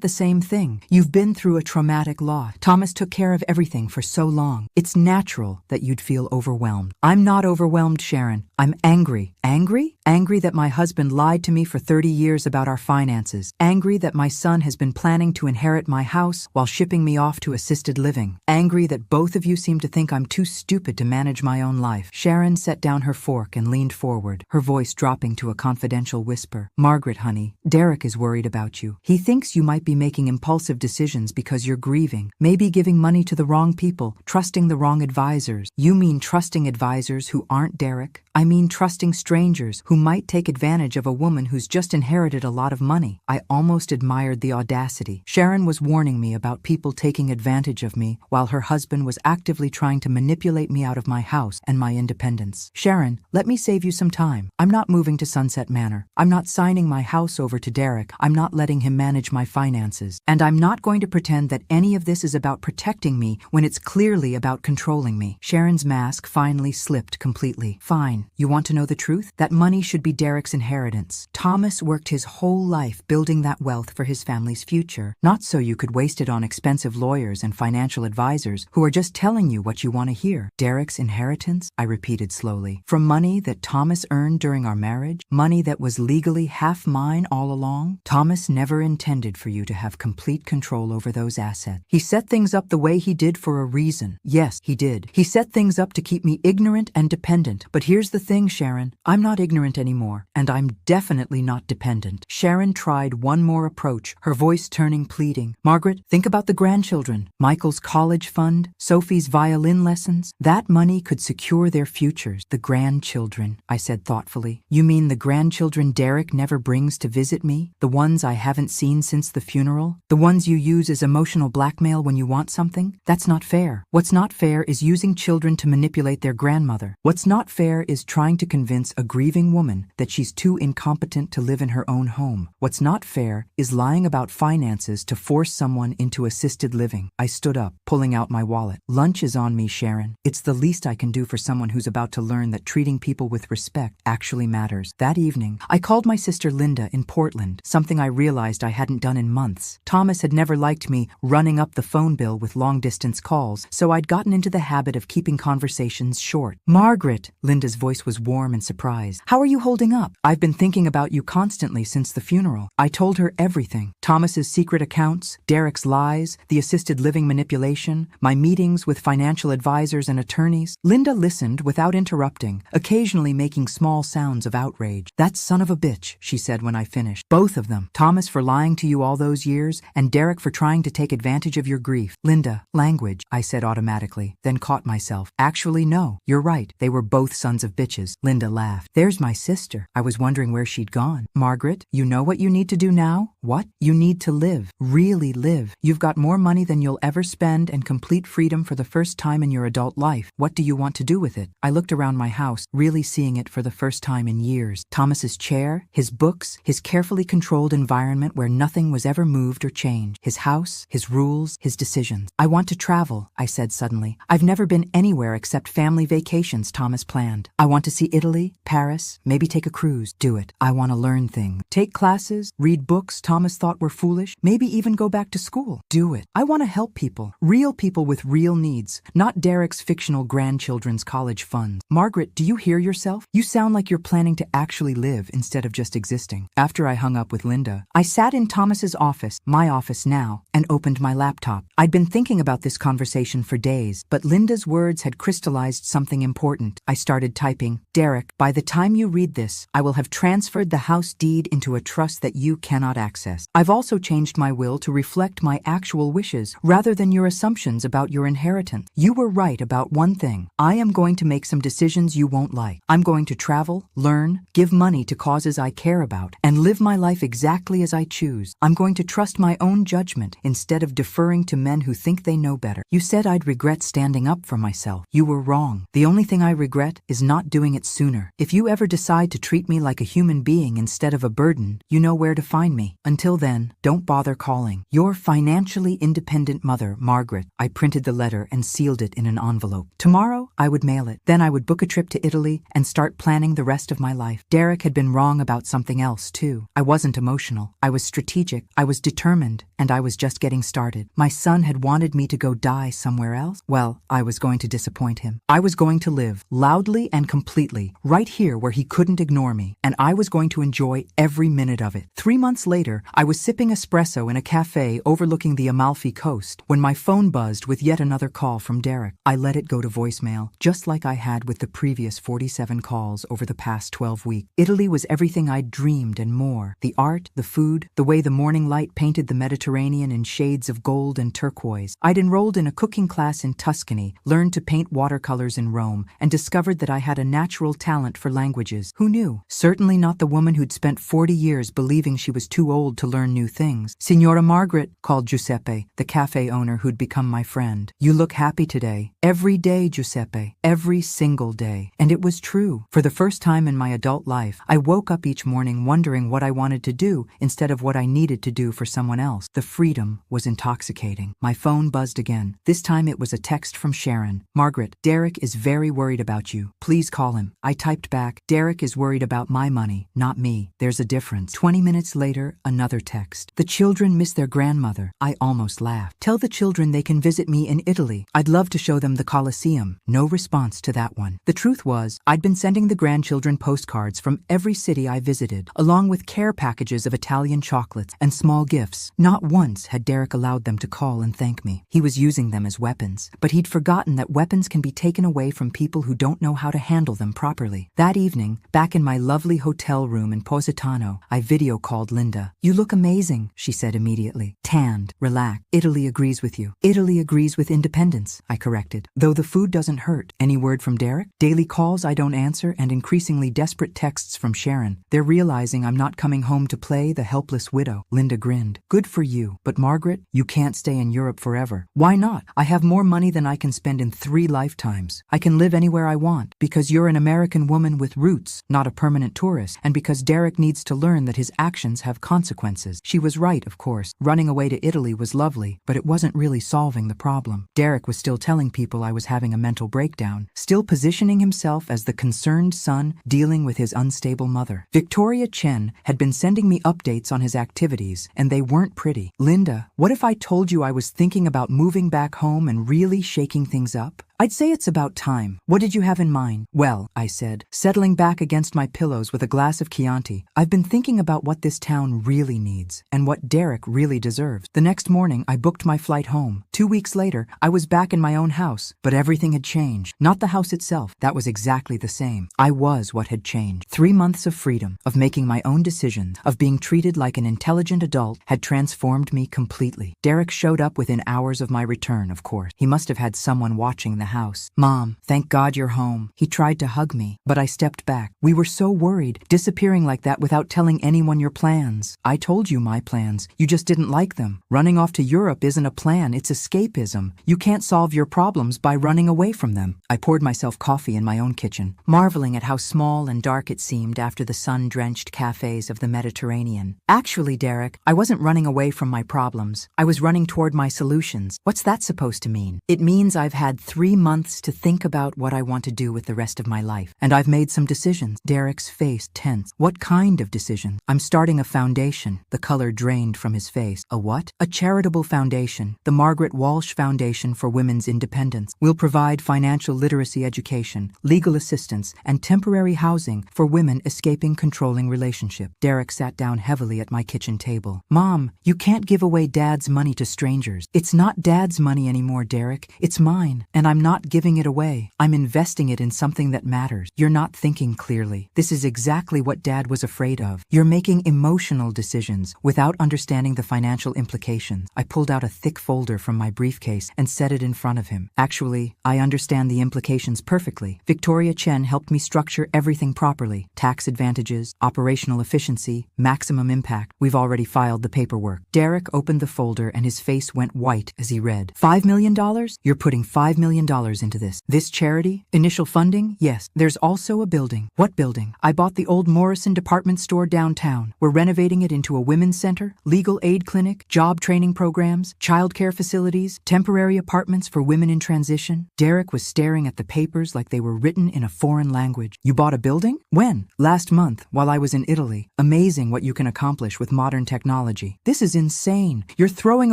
the same thing. You've been through a traumatic loss. Thomas took care of everything for so long. It's natural that you'd feel overwhelmed. I'm not overwhelmed, Sharon. I'm angry. Angry? Angry that my husband lied to me for 30 years about our finances. Angry that my son has been planning to inherit my house while shipping me off to assisted living. Angry that both of you seem to think I'm too stupid to manage my own life. Sharon set down her fork and leaned forward, her voice dropping to a confidential whisper. Margaret, honey, Derek is worried about you. He thinks you might be making impulsive decisions because you're grieving, maybe giving money to the wrong people, trusting the wrong advisors. You mean trusting advisors who aren't Derek? I mean trusting strangers who might take advantage of a woman who's just inherited a lot of money. I almost admired the audacity. Sharon was warning me about people taking advantage of me while her husband was actively trying to manipulate me out of my house and my independence. Sharon, let me save you some time. I'm not moving to Sunset Manor. I'm not signing my house over to Derek. I'm not letting him manage my finances. And I'm not going to pretend that any of this is about protecting me when it's clearly about controlling me. Sharon's mask finally slipped completely. Fine. You want to know the truth? That money should be Derek's inheritance. Thomas worked his whole life building that wealth for his family's future, not so you could waste it on expensive lawyers and financial advisors who are just telling you what you want to hear. Derek's inheritance? I repeated slowly. From money that Thomas earned during our marriage? Money that was legally half mine all along? Thomas never intended for you to have complete control over those assets. He set things up the way he did for a reason. Yes, he did. He set things up to keep me ignorant and dependent. But here's the thing, Sharon. I'm not ignorant anymore, and I'm definitely not dependent. Sharon tried one more approach, her voice turning pleading. Margaret, think about the grandchildren. Michael's college fund, Sophie's violin lessons. That money could secure their futures. The grandchildren, I said thoughtfully. You mean the grandchildren Derek never brings to visit me? The ones I haven't seen since the funeral? The ones you use as emotional blackmail when you want something? That's not fair. What's not fair is using children to manipulate their grandmother. What's not fair is trying to convince a grieving woman that she's too incompetent to live in her own home. What's not fair is lying about finances to force someone into assisted living. I stood up, pulling out my wallet. Lunch is on me, Sharon. It's the least I can do for someone who's about to learn that treating people with respect actually matters. That evening, I called my sister Linda in Portland, something I realized I hadn't done in months. Thomas had never liked me running up the phone bill with long-distance calls, so I'd gotten into the habit of keeping conversations short. Margaret, Linda's voice was warm and surprised. How are you holding up? I've been thinking about you constantly since the funeral. I told her everything. Thomas's secret accounts, Derek's lies, the assisted living manipulation, my meetings with financial advisors and attorneys. Linda listened without interrupting, occasionally making small sounds of outrage. That son of a bitch, she said when I finished. Both of them. Thomas for lying to you all those years, and Derek for trying to take advantage of your grief. Linda, language, I said automatically, then caught myself. Actually, no, you're right. They were both sons of bitches. Linda laughed. There's my sister. I was wondering where she'd gone. Margaret, you know what you need to do now? What? You need to live. Really live. You've got more money than you'll ever spend and complete freedom for the first time in your adult life. What do you want to do with it? I looked around my house, really seeing it for the first time in years. Thomas's chair, his books, his carefully controlled environment where nothing was ever moved or changed. His house, his rules, his decisions. I want to travel, I said suddenly. I've never been anywhere except family vacations Thomas planned. I want to see Italy, Paris, maybe take a cruise. Do it. I want to learn things. Take classes, read books Thomas thought were foolish, maybe even go back to school. Do it. I want to help people. Real people with real needs, not Derek's fictional grandchildren's college funds. Margaret, do you hear yourself? You sound like you're planning to actually live instead of just existing. After I hung up with Linda, I sat in Thomas's office, my office now, and opened my laptop. I'd been thinking about this conversation for days, but Linda's words had crystallized something important. I started typing, Derek, by the time you read this, I will have transferred the house deed into a trust that you cannot access. I've also changed my will to reflect my actual wishes rather than your assumptions about your inheritance. You were right about one thing. I am going to make some decisions you won't like. I'm going to travel, learn, give money to causes I care about, and live my life exactly as I choose. I'm going to trust my own judgment instead of deferring to men who think they know better. You said I'd regret standing up for myself. You were wrong. The only thing I regret is not doing it sooner. If you ever decide to treat me like a human being instead of a burden, you know where to find me. Until then, don't bother calling. Your financially independent mother, Margaret. I printed the letter and sealed it in an envelope. Tomorrow, I would mail it. Then I would book a trip to Italy and start planning the rest of my life. Derek had been wrong about something else, too. I wasn't emotional. I was strategic. I was determined. and I was just getting started. My son had wanted me to go die somewhere else. Well, I was going to disappoint him. I was going to live loudly and completely right here where he couldn't ignore me, and I was going to enjoy every minute of it. 3 months later, I was sipping espresso in a cafe overlooking the Amalfi Coast when my phone buzzed with yet another call from Derek. I let it go to voicemail, just like I had with the previous 47 calls over the past 12 weeks. Italy was everything I'd dreamed and more. The art, the food, the way the morning light painted the Mediterranean in shades of gold and turquoise. I'd enrolled in a cooking class in Tuscany, learned to paint watercolors in Rome, and discovered that I had a natural talent for languages. Who knew? Certainly not the woman who'd spent 40 years believing she was too old to learn new things. Signora Margaret, called Giuseppe, the cafe owner who'd become my friend. You look happy today. Every day, Giuseppe. Every single day. And it was true. For the first time in my adult life, I woke up each morning wondering what I wanted to do instead of what I needed to do for someone else. The freedom was intoxicating. My phone buzzed again. This time it was a text from Sharon. Margaret, Derek is very worried about you. Please call him. I typed back, Derek is worried about my money, not me. There's a difference. 20 minutes later, another text. The children miss their grandmother. I almost laughed. Tell the children they can visit me in Italy. I'd love to show them the Colosseum. No response to that one. The truth was, I'd been sending the grandchildren postcards from every city I visited, along with care packages of Italian chocolates and small gifts. Not once had Derek allowed them to call and thank me. He was using them as weapons, but he'd forgotten that weapons can be taken away from people who don't know how to handle them properly. That evening, back in my lovely hotel room in Positano, I video called Linda. You look amazing, she said immediately. Tanned, relaxed. Italy agrees with you. Italy agrees with independence, I corrected. Though the food doesn't hurt. Any word from Derek? Daily calls I don't answer and increasingly desperate texts from Sharon. They're realizing I'm not coming home to play the helpless widow. Linda grinned. Good for you. But Margaret, you can't stay in Europe forever. Why not? I have more money than I can spend in 3 lifetimes. I can live anywhere I want because you're an American woman with roots, not a permanent tourist, and because Derek needs to learn that his actions have consequences. She was right, of course. Running away to Italy was lovely, but it wasn't really solving the problem. Derek was still telling people I was having a mental breakdown, still positioning himself as the concerned son dealing with his unstable mother. Victoria Chen had been sending me updates on his activities, and they weren't pretty. Linda, what if I told you I was thinking about moving back home and really shaking things up? I'd say it's about time. What did you have in mind? Well, I said, settling back against my pillows with a glass of Chianti, I've been thinking about what this town really needs and what Derek really deserves. The next morning, I booked my flight home. 2 weeks later, I was back in my own house, but everything had changed. Not the house itself. That was exactly the same. I was what had changed. 3 months of freedom, of making my own decisions, of being treated like an intelligent adult had transformed me completely. Derek showed up within hours of my return, of course. He must have had someone watching the house. Mom, thank God you're home. He tried to hug me, but I stepped back. We were so worried, disappearing like that without telling anyone your plans. I told you my plans. You just didn't like them. Running off to Europe isn't a plan, it's escapism. You can't solve your problems by running away from them. I poured myself coffee in my own kitchen, marveling at how small and dark it seemed after the sun-drenched cafes of the Mediterranean. Actually, Derek, I wasn't running away from my problems. I was running toward my solutions. What's that supposed to mean? It means I've had 3 months to think about what I want to do with the rest of my life. And I've made some decisions. Derek's face tensed. What kind of decision? I'm starting a foundation. The color drained from his face. A what? A charitable foundation. The Margaret Walsh Foundation for Women's Independence. We'll provide financial literacy education, legal assistance, and temporary housing for women escaping controlling relationship. Derek sat down heavily at my kitchen table. Mom, you can't give away Dad's money to strangers. It's not Dad's money anymore, Derek. It's mine. And I'm not giving it away. I'm investing it in something that matters. You're not thinking clearly. This is exactly what Dad was afraid of. You're making emotional decisions without understanding the financial implications. I pulled out a thick folder from my briefcase and set it in front of him. Actually, I understand the implications perfectly. Victoria Chen helped me structure everything properly. Tax advantages, operational efficiency, maximum impact. We've already filed the paperwork. Derek opened the folder and his face went white as he read. $5 million? You're putting $5 million $5 million into this. This charity? Initial funding? Yes. There's also a building. What building? I bought the old Morrison department store downtown. We're renovating it into a women's center, legal aid clinic, job training programs, childcare facilities, temporary apartments for women in transition. Derek was staring at the papers like they were written in a foreign language. You bought a building? When? Last month, while I was in Italy. Amazing what you can accomplish with modern technology. This is insane. You're throwing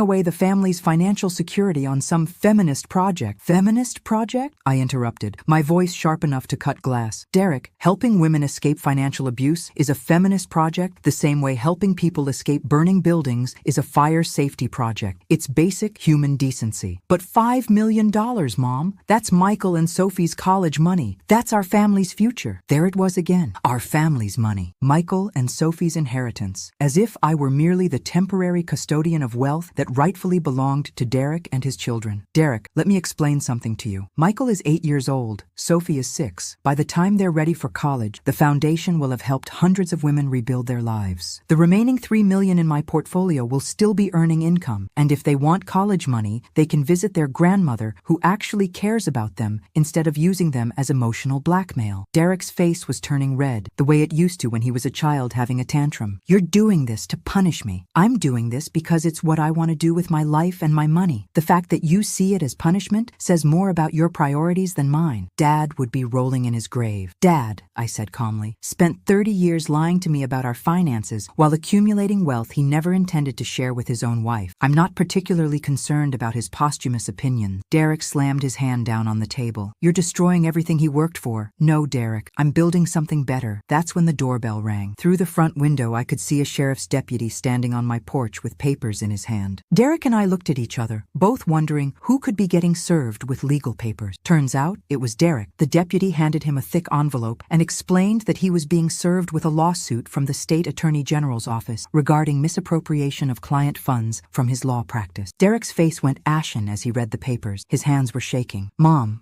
away the family's financial security on some feminist project. Feminist project? I interrupted, my voice sharp enough to cut glass. Derek, helping women escape financial abuse is a feminist project the same way helping people escape burning buildings is a fire safety project. It's basic human decency. But $5 million, Mom. That's Michael and Sophie's college money. That's our family's future. There it was again. Our family's money. Michael and Sophie's inheritance. As if I were merely the temporary custodian of wealth that rightfully belonged to Derek and his children. Derek, let me explain something to you. Michael is 8 years old. Sophie is 6. By the time they're ready for college, the foundation will have helped hundreds of women rebuild their lives. The remaining $3 million in my portfolio will still be earning income, and if they want college money, they can visit their grandmother who actually cares about them instead of using them as emotional blackmail. Derek's face was turning red, the way it used to when he was a child having a tantrum. You're doing this to punish me. I'm doing this because it's what I want to do with my life and my money. The fact that you see it as punishment says more about your priorities than mine. Dad would be rolling in his grave. Dad, I said calmly, spent 30 years lying to me about our finances while accumulating wealth he never intended to share with his own wife. I'm not particularly concerned about his posthumous opinions. Derek slammed his hand down on the table. You're destroying everything he worked for. No, Derek, I'm building something better. That's when the doorbell rang. Through the front window, I could see a sheriff's deputy standing on my porch with papers in his hand. Derek and I looked at each other, both wondering who could be getting served with legal papers. Turns out it was Derek. The deputy handed him a thick envelope and explained that he was being served with a lawsuit from the state attorney general's office regarding misappropriation of client funds from his law practice. Derek's face went ashen as he read the papers. His hands were shaking. Mom,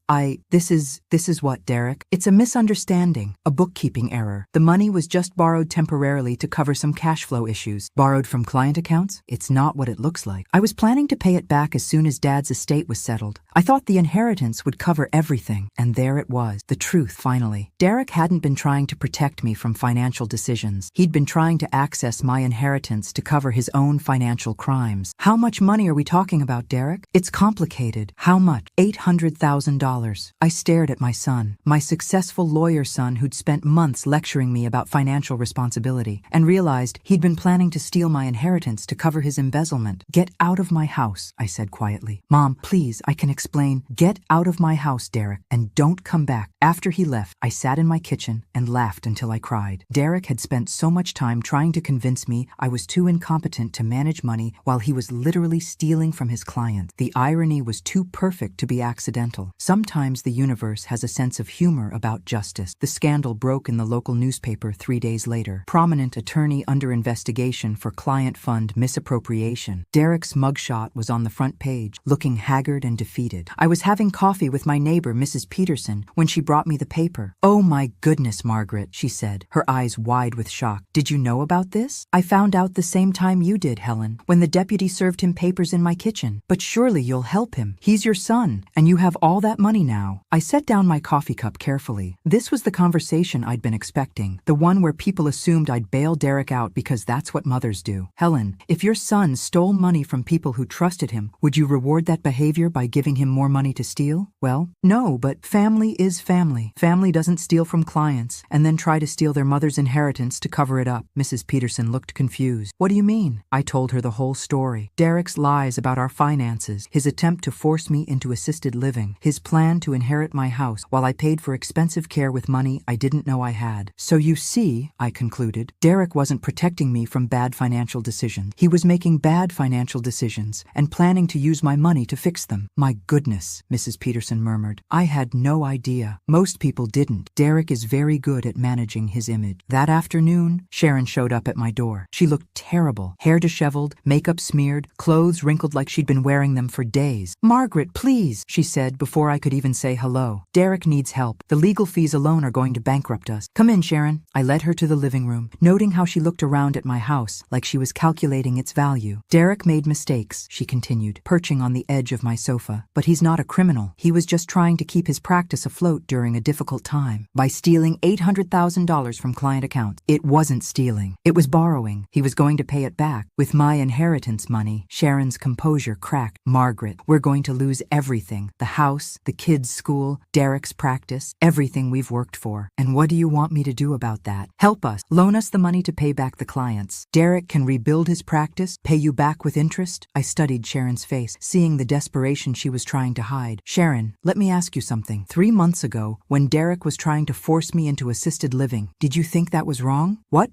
this is what, Derek? It's a misunderstanding, a bookkeeping error. The money was just borrowed temporarily to cover some cash flow issues. Borrowed from client accounts? It's not what it looks like. I was planning to pay it back as soon as Dad's estate was settled. I thought the inheritance would cover everything, and there it was. The truth, finally. Derek hadn't been trying to protect me from financial decisions. He'd been trying to access my inheritance to cover his own financial crimes. How much money are we talking about, Derek? It's complicated. How much? $800,000. I stared at my son, my successful lawyer son who'd spent months lecturing me about financial responsibility, and realized he'd been planning to steal my inheritance to cover his embezzlement. Get out of my house, I said quietly. Mom, please, I can explain. Get out of my house, Derek, and don't come back. After he left, I sat in my kitchen and laughed until I cried. Derek had spent so much time trying to convince me I was too incompetent to manage money while he was literally stealing from his clients. The irony was too perfect to be accidental. Sometimes the universe has a sense of humor about justice. The scandal broke in the local newspaper 3 days later. Prominent attorney under investigation for client fund misappropriation. Derek's mugshot was on the front page, looking haggard and defeated. I was having coffee with my neighbor, Mrs. Peterson, when she brought me the paper. Oh my goodness, Margaret, she said, her eyes wide with shock. Did you know about this? I found out the same time you did, Helen, when the deputy served him papers in my kitchen. But surely you'll help him. He's your son, and you have all that money now. I set down my coffee cup carefully. This was the conversation I'd been expecting, the one where people assumed I'd bail Derek out because that's what mothers do. Helen, if your son stole money from people who trusted him, would you reward that behavior by giving him more money to steal? Well, no, but family is family. Family doesn't steal from clients and then try to steal their mother's inheritance to cover it up. Mrs. Peterson looked confused. What do you mean? I told her the whole story. Derek's lies about our finances, his attempt to force me into assisted living, his plan to inherit my house while I paid for expensive care with money I didn't know I had. So you see, I concluded, Derek wasn't protecting me from bad financial decisions. He was making bad financial decisions and planning to use my money to fix them. My goodness, Mrs. Peterson murmured. I had no idea. Most people didn't. Derek is very good at managing his image. That afternoon, Sharon showed up at my door. She looked terrible. Hair disheveled, makeup smeared, clothes wrinkled like she'd been wearing them for days. Margaret, please, she said before I could even say hello. Derek needs help. The legal fees alone are going to bankrupt us. Come in, Sharon. I led her to the living room, noting how she looked around at my house like she was calculating its value. Derek made mistakes, she continued, perching on the edge of my sofa. But he's not a criminal. criminal. He was just trying to keep his practice afloat during a difficult time by stealing $800,000 from client accounts. It wasn't stealing. It was borrowing. He was going to pay it back. With my inheritance money, Sharon's composure cracked. Margaret, we're going to lose everything. The house, the kids' school, Derek's practice, everything we've worked for. And what do you want me to do about that? Help us. Loan us the money to pay back the clients. Derek can rebuild his practice, pay you back with interest. I studied Sharon's face, seeing the desperation she was trying to hide. Sharon, let me ask you something. 3 months ago, when Derek was trying to force me into assisted living, did you think that was wrong? What?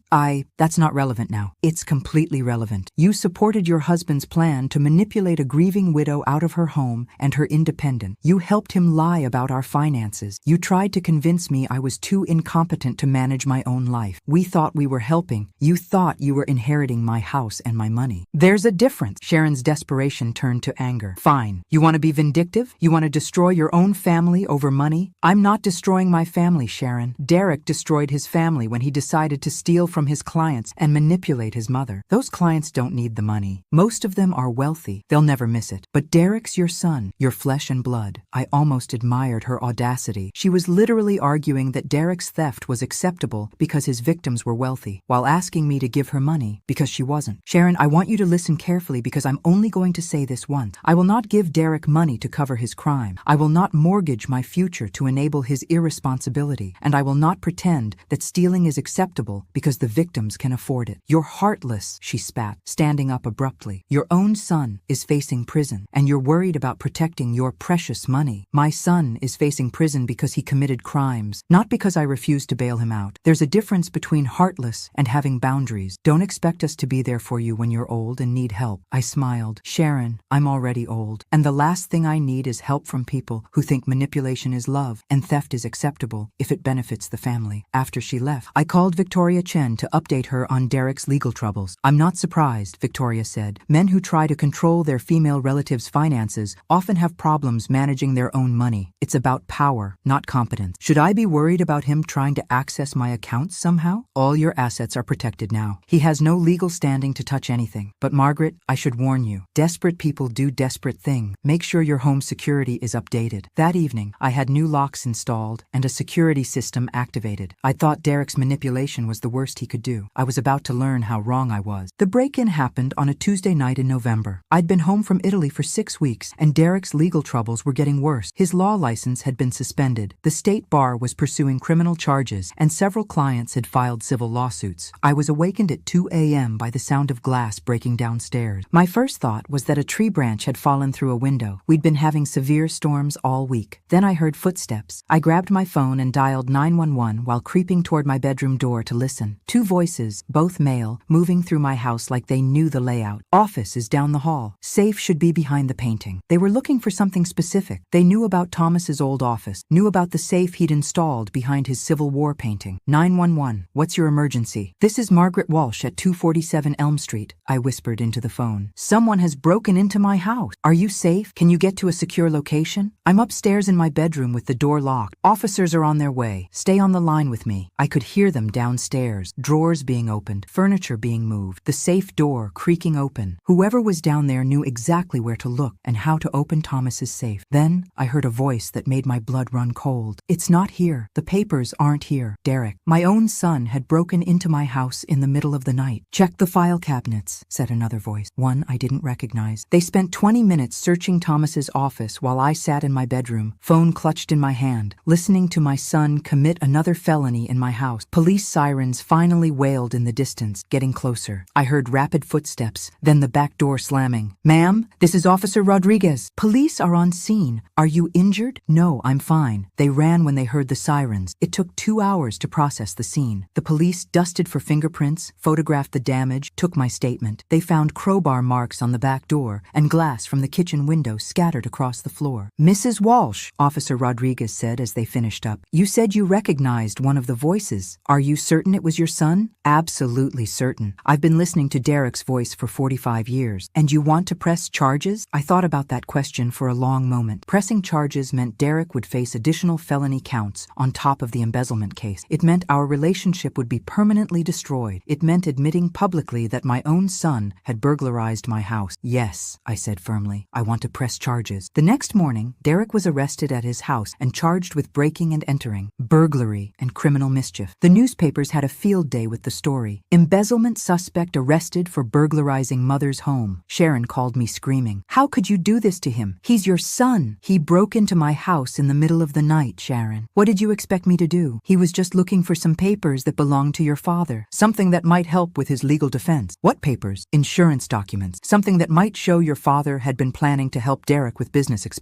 That's not relevant now. It's completely relevant. You supported your husband's plan to manipulate a grieving widow out of her home and her independence. You helped him lie about our finances. You tried to convince me I was too incompetent to manage my own life. We thought we were helping. You thought you were inheriting my house and my money. There's a difference. Sharon's desperation turned to anger. Fine. You want to be vindictive? You want to destroy your own family over money? I'm not destroying my family, Sharon. Derek destroyed his family when he decided to steal from his clients and manipulate his mother. Those clients don't need the money. Most of them are wealthy. They'll never miss it. But Derek's your son, your flesh and blood. I almost admired her audacity. She was literally arguing that Derek's theft was acceptable because his victims were wealthy, while asking me to give her money because she wasn't. Sharon, I want you to listen carefully because I'm only going to say this once. I will not give Derek money to cover his crime. I will not mortgage my future to enable his irresponsibility. And I will not pretend that stealing is acceptable because the victims can afford it. You're heartless, she spat, standing up abruptly. Your own son is facing prison, and you're worried about protecting your precious money. My son is facing prison because he committed crimes, not because I refused to bail him out. There's a difference between heartless and having boundaries. Don't expect us to be there for you when you're old and need help. I smiled. Sharon, I'm already old, and the last thing I need is help from people who think manipulation is love and theft is acceptable if it benefits the family. After she left, I called Victoria Chen to update her on Derek's legal troubles. I'm not surprised, Victoria said. Men who try to control their female relatives' finances often have problems managing their own money. It's about power, not competence. Should I be worried about him trying to access my accounts somehow? All your assets are protected now. He has no legal standing to touch anything. But Margaret, I should warn you. Desperate people do desperate things. Make sure your home security is updated. That evening, I had new locks installed and a security system activated. I thought Derek's manipulation was the worst he could do. I was about to learn how wrong I was. The break-in happened on a Tuesday night in November. I'd been home from Italy for 6 weeks, and Derek's legal troubles were getting worse. His law license had been suspended. The state bar was pursuing criminal charges, and several clients had filed civil lawsuits. I was awakened at 2 a.m. by the sound of glass breaking downstairs. My first thought was that a tree branch had fallen through a window. We'd been having severe storms all week. Then I heard footsteps. I grabbed my phone and dialed 911 while creeping toward my bedroom door to listen. 2 voices, both male, moving through my house like they knew the layout. Office is down the hall. Safe should be behind the painting. They were looking for something specific. They knew about Thomas's old office, knew about the safe he'd installed behind his Civil War painting. 911, what's your emergency? This is Margaret Walsh at 247 Elm Street, I whispered into the phone. Someone has broken into my house. Are you safe? Can you get to a secure location? I'm upstairs in my bedroom with the door locked. Officers are on their way. Stay on the line with me. I could hear them downstairs, drawers being opened, furniture being moved, the safe door creaking open. Whoever was down there knew exactly where to look and how to open Thomas's safe. Then I heard a voice that made my blood run cold. It's not here. The papers aren't here. Derek, my own son, had broken into my house in the middle of the night. Check the file cabinets, said another voice, one I didn't recognize. They spent 20 minutes searching Thomas's office while I sat in my bedroom, phone clutched in my hand, listening to my son commit another felony in my house. Police sirens finally wailed in the distance, getting closer. I heard rapid footsteps, then the back door slamming. Ma'am, this is Officer Rodriguez. Police are on scene. Are you injured? No, I'm fine. They ran when they heard the sirens. It took 2 hours to process the scene. The police dusted for fingerprints, photographed the damage, took my statement. They found crowbar marks on the back door and glass from the kitchen window scattered across the floor. Mrs. Walsh, Officer Rodriguez said as they finished up, you said you recognized one of the voices. Are you certain it was your son? Absolutely certain. I've been listening to Derek's voice for 45 years. And you want to press charges? I thought about that question for a long moment. Pressing charges meant Derek would face additional felony counts on top of the embezzlement case. It meant our relationship would be permanently destroyed. It meant admitting publicly that my own son had burglarized my house. Yes, I said firmly. I want to press charges. The next next morning, Derek was arrested at his house and charged with breaking and entering, burglary, and criminal mischief. The newspapers had a field day with the story. Embezzlement suspect arrested for burglarizing mother's home. Sharon called me screaming. How could you do this to him? He's your son. He broke into my house in the middle of the night, Sharon. What did you expect me to do? He was just looking for some papers that belonged to your father. Something that might help with his legal defense. What papers? Insurance documents. Something that might show your father had been planning to help Derek with business expenses.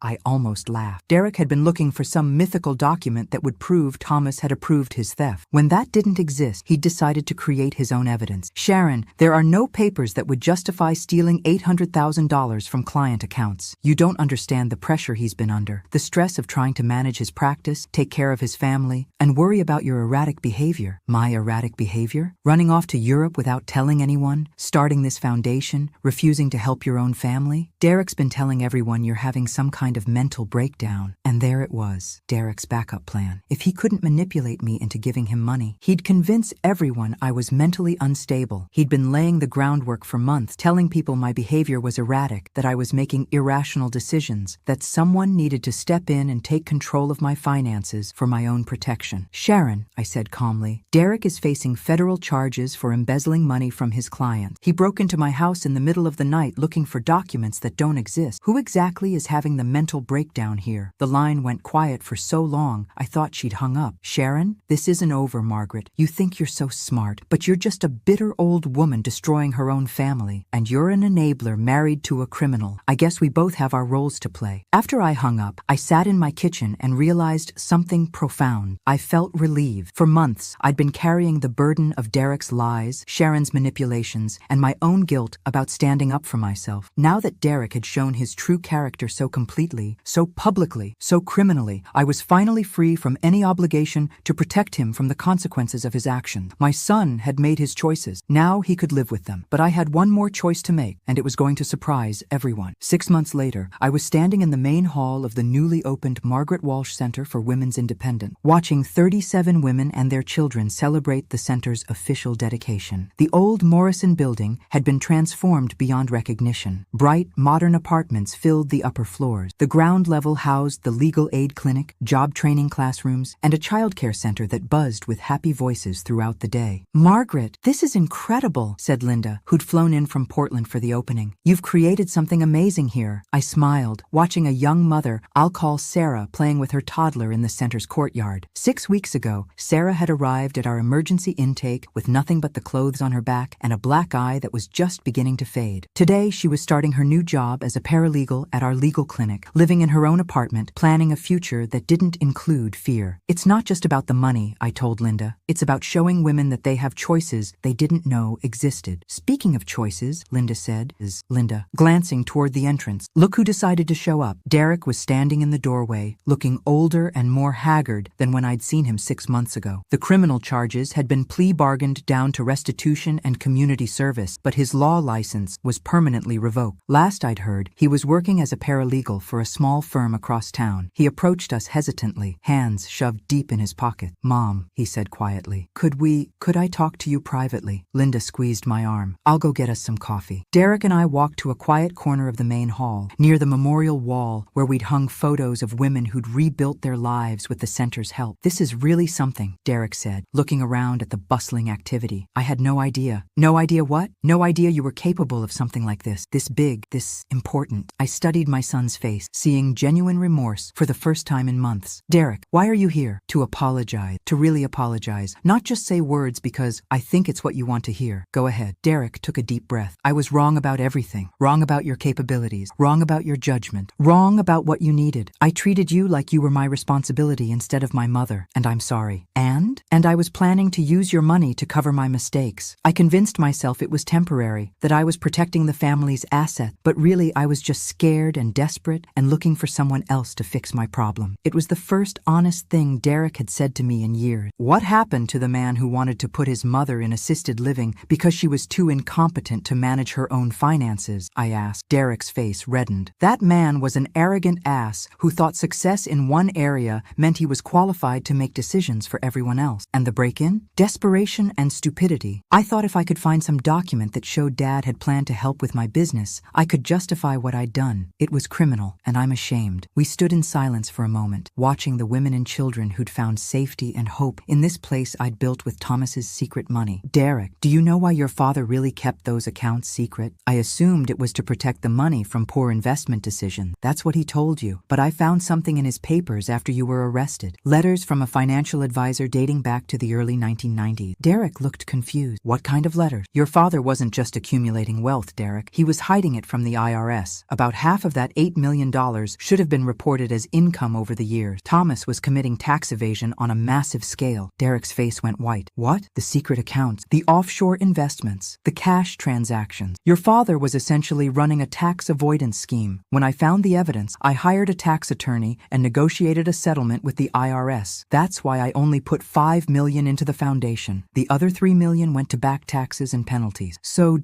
I almost laughed. Derek had been looking for some mythical document that would prove Thomas had approved his theft. When that didn't exist, he decided to create his own evidence. Sharon, there are no papers that would justify stealing $800,000 from client accounts. You don't understand the pressure he's been under. The stress of trying to manage his practice, take care of his family, and worry about your erratic behavior. My erratic behavior? Running off to Europe without telling anyone? Starting this foundation? Refusing to help your own family? Derek's been telling everyone you're having some kind of mental breakdown. And there it was, Derek's backup plan. If he couldn't manipulate me into giving him money, he'd convince everyone I was mentally unstable. He'd been laying the groundwork for months, telling people my behavior was erratic, that I was making irrational decisions, that someone needed to step in and take control of my finances for my own protection. Sharon, I said calmly, Derek is facing federal charges for embezzling money from his clients. He broke into my house in the middle of the night looking for documents that don't exist. Who exactly is having the mental breakdown here? The line went quiet for so long, I thought she'd hung up. Sharon, this isn't over, Margaret. You think you're so smart, but you're just a bitter old woman destroying her own family. And you're an enabler married to a criminal. I guess we both have our roles to play. After I hung up, I sat in my kitchen and realized something profound. I felt relieved. For months, I'd been carrying the burden of Derek's lies, Sharon's manipulations, and my own guilt about standing up for myself. Now that Derek had shown his true character so completely, so publicly, so criminally, I was finally free from any obligation to protect him from the consequences of his actions. My son had made his choices. Now he could live with them. But I had one more choice to make, and it was going to surprise everyone. 6 months later, I was standing in the main hall of the newly opened Margaret Walsh Center for Women's Independence, watching 37 women and their children celebrate the center's official dedication. The old Morrison building had been transformed beyond recognition. Bright, modern apartments filled the upper floors. The ground level housed the legal aid clinic, job training classrooms, and a childcare center that buzzed with happy voices throughout the day. Margaret, this is incredible, said Linda, who'd flown in from Portland for the opening. You've created something amazing here. I smiled, watching a young mother, I'll call Sarah, playing with her toddler in the center's courtyard. 6 weeks ago, Sarah had arrived at our emergency intake with nothing but the clothes on her back and a black eye that was just beginning to fade. Today, she was starting her new job as a paralegal at our legal clinic, living in her own apartment, planning a future that didn't include fear. It's not just about the money, I told Linda. It's about showing women that they have choices they didn't know existed. Speaking of choices, Linda said, Linda, glancing toward the entrance. Look who decided to show up. Derek was standing in the doorway, looking older and more haggard than when I'd seen him 6 months ago. The criminal charges had been plea bargained down to restitution and community service, but his law license was permanently revoked. Last I'd heard, he was working as a paralegal for a small firm across town. He approached us hesitantly, hands shoved deep in his pocket. Mom, he said quietly, could I talk to you privately? Linda squeezed my arm. I'll go get us some coffee. Derek and I walked to a quiet corner of the main hall, near the memorial wall where we'd hung photos of women who'd rebuilt their lives with the center's help. This is really something, Derek said, looking around at the bustling activity. I had no idea. No idea what? No idea you were capable of something like this big, this important. I studied my son's face, seeing genuine remorse for the first time in months. Derek, why are you here? To apologize. To really apologize. Not just say words because I think it's what you want to hear. Go ahead. Derek took a deep breath. I was wrong about everything. Wrong about your capabilities. Wrong about your judgment. Wrong about what you needed. I treated you like you were my responsibility instead of my mother, and I'm sorry. And I was planning to use your money to cover my mistakes. I convinced myself it was temporary, that I was protecting the family's asset, but really I was just scared and desperate and looking for someone else to fix my problem. It was the first honest thing Derek had said to me in years. What happened to the man who wanted to put his mother in assisted living because she was too incompetent to manage her own finances? I asked. Derek's face reddened. That man was an arrogant ass who thought success in one area meant he was qualified to make decisions for everyone else. And the break-in? Desperation and stupidity. I thought if I could find some document that showed Dad had planned to help with my business, I could justify what I'd done. It was was criminal, and I'm ashamed. We stood in silence for a moment, watching the women and children who'd found safety and hope in this place I'd built with Thomas's secret money. Derek, do you know why your father really kept those accounts secret? I assumed it was to protect the money from poor investment decisions. That's what he told you. But I found something in his papers after you were arrested. Letters from a financial advisor dating back to the early 1990s. Derek looked confused. What kind of letters? Your father wasn't just accumulating wealth, Derek. He was hiding it from the IRS. About half of that $8 million should have been reported as income over the years. Thomas was committing tax evasion on a massive scale. Derek's face went white. What? The secret accounts, the offshore investments, the cash transactions. Your father was essentially running a tax avoidance scheme. When I found the evidence, I hired a tax attorney and negotiated a settlement with the IRS. That's why I only put $5 million into the foundation. The other $3 million went to back taxes and penalties. So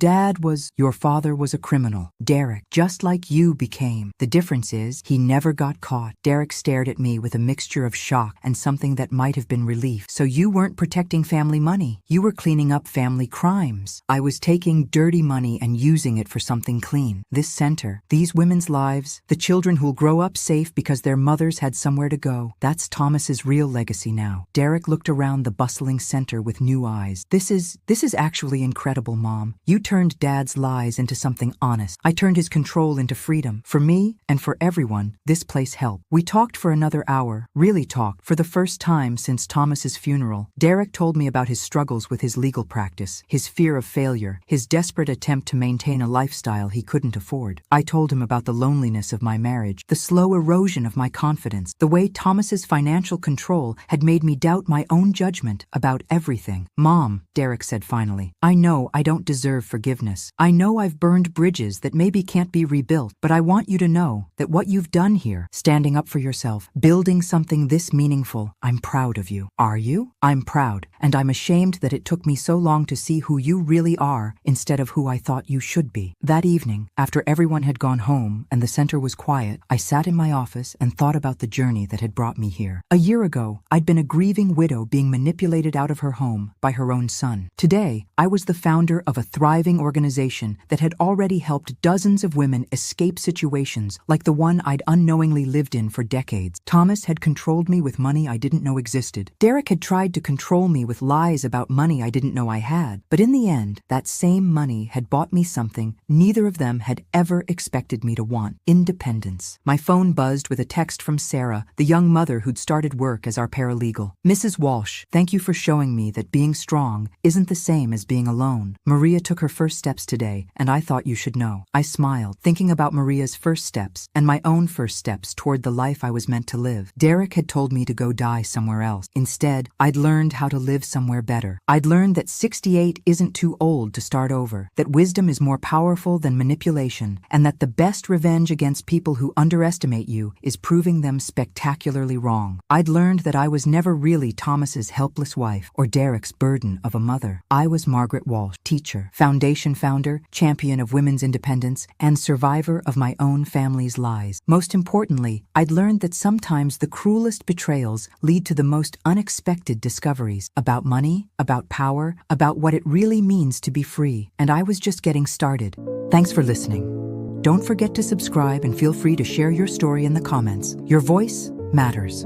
your father was a criminal. Derek, just like you became. The difference is, he never got caught. Derek stared at me with a mixture of shock and something that might have been relief. So you weren't protecting family money. You were cleaning up family crimes. I was taking dirty money and using it for something clean. This center, these women's lives, the children who'll grow up safe because their mothers had somewhere to go. That's Thomas's real legacy now. Derek looked around the bustling center with new eyes. This is actually incredible, Mom. You turned Dad's lies into something honest. I turned his control into freedom. For me and for everyone, this place helped. We talked for another hour, really talked. For the first time since Thomas's funeral, Derek told me about his struggles with his legal practice, his fear of failure, his desperate attempt to maintain a lifestyle he couldn't afford. I told him about the loneliness of my marriage, the slow erosion of my confidence, the way Thomas's financial control had made me doubt my own judgment about everything. Mom, Derek said finally, I know I don't deserve forgiveness. I know I've burned bridges that maybe can't be rebuilt, but I want you to know that what you've done here, standing up for yourself, building something this meaningful, I'm proud of you. Are you? I'm proud, and I'm ashamed that it took me so long to see who you really are instead of who I thought you should be. That evening, after everyone had gone home and the center was quiet, I sat in my office and thought about the journey that had brought me here. A year ago, I'd been a grieving widow being manipulated out of her home by her own son. Today, I was the founder of a thriving organization that had already helped dozens of women escape situations like the one I'd unknowingly lived in for decades. Thomas had controlled me with money I didn't know existed. Derek had tried to control me with lies about money I didn't know I had. But in the end, that same money had bought me something neither of them had ever expected me to want: independence. My phone buzzed with a text from Sarah, the young mother who'd started work as our paralegal. Mrs. Walsh, thank you for showing me that being strong isn't the same as being alone. Maria took her first steps today, and I thought you should know. I smiled, thinking about Maria's first steps and my own first steps toward the life I was meant to live. Derek had told me to go die somewhere else. Instead, I'd learned how to live somewhere better. I'd learned that 68 isn't too old to start over, that wisdom is more powerful than manipulation, and that the best revenge against people who underestimate you is proving them spectacularly wrong. I'd learned that I was never really Thomas's helpless wife or Derek's burden of a mother. I was Margaret Walsh, teacher, foundation founder, champion of women's independence, and survivor of my own family's lies. Most importantly, I'd learned that sometimes the cruelest betrayals lead to the most unexpected discoveries about money, about power, about what it really means to be free. And I was just getting started. Thanks for listening. Don't forget to subscribe and feel free to share your story in the comments. Your voice matters.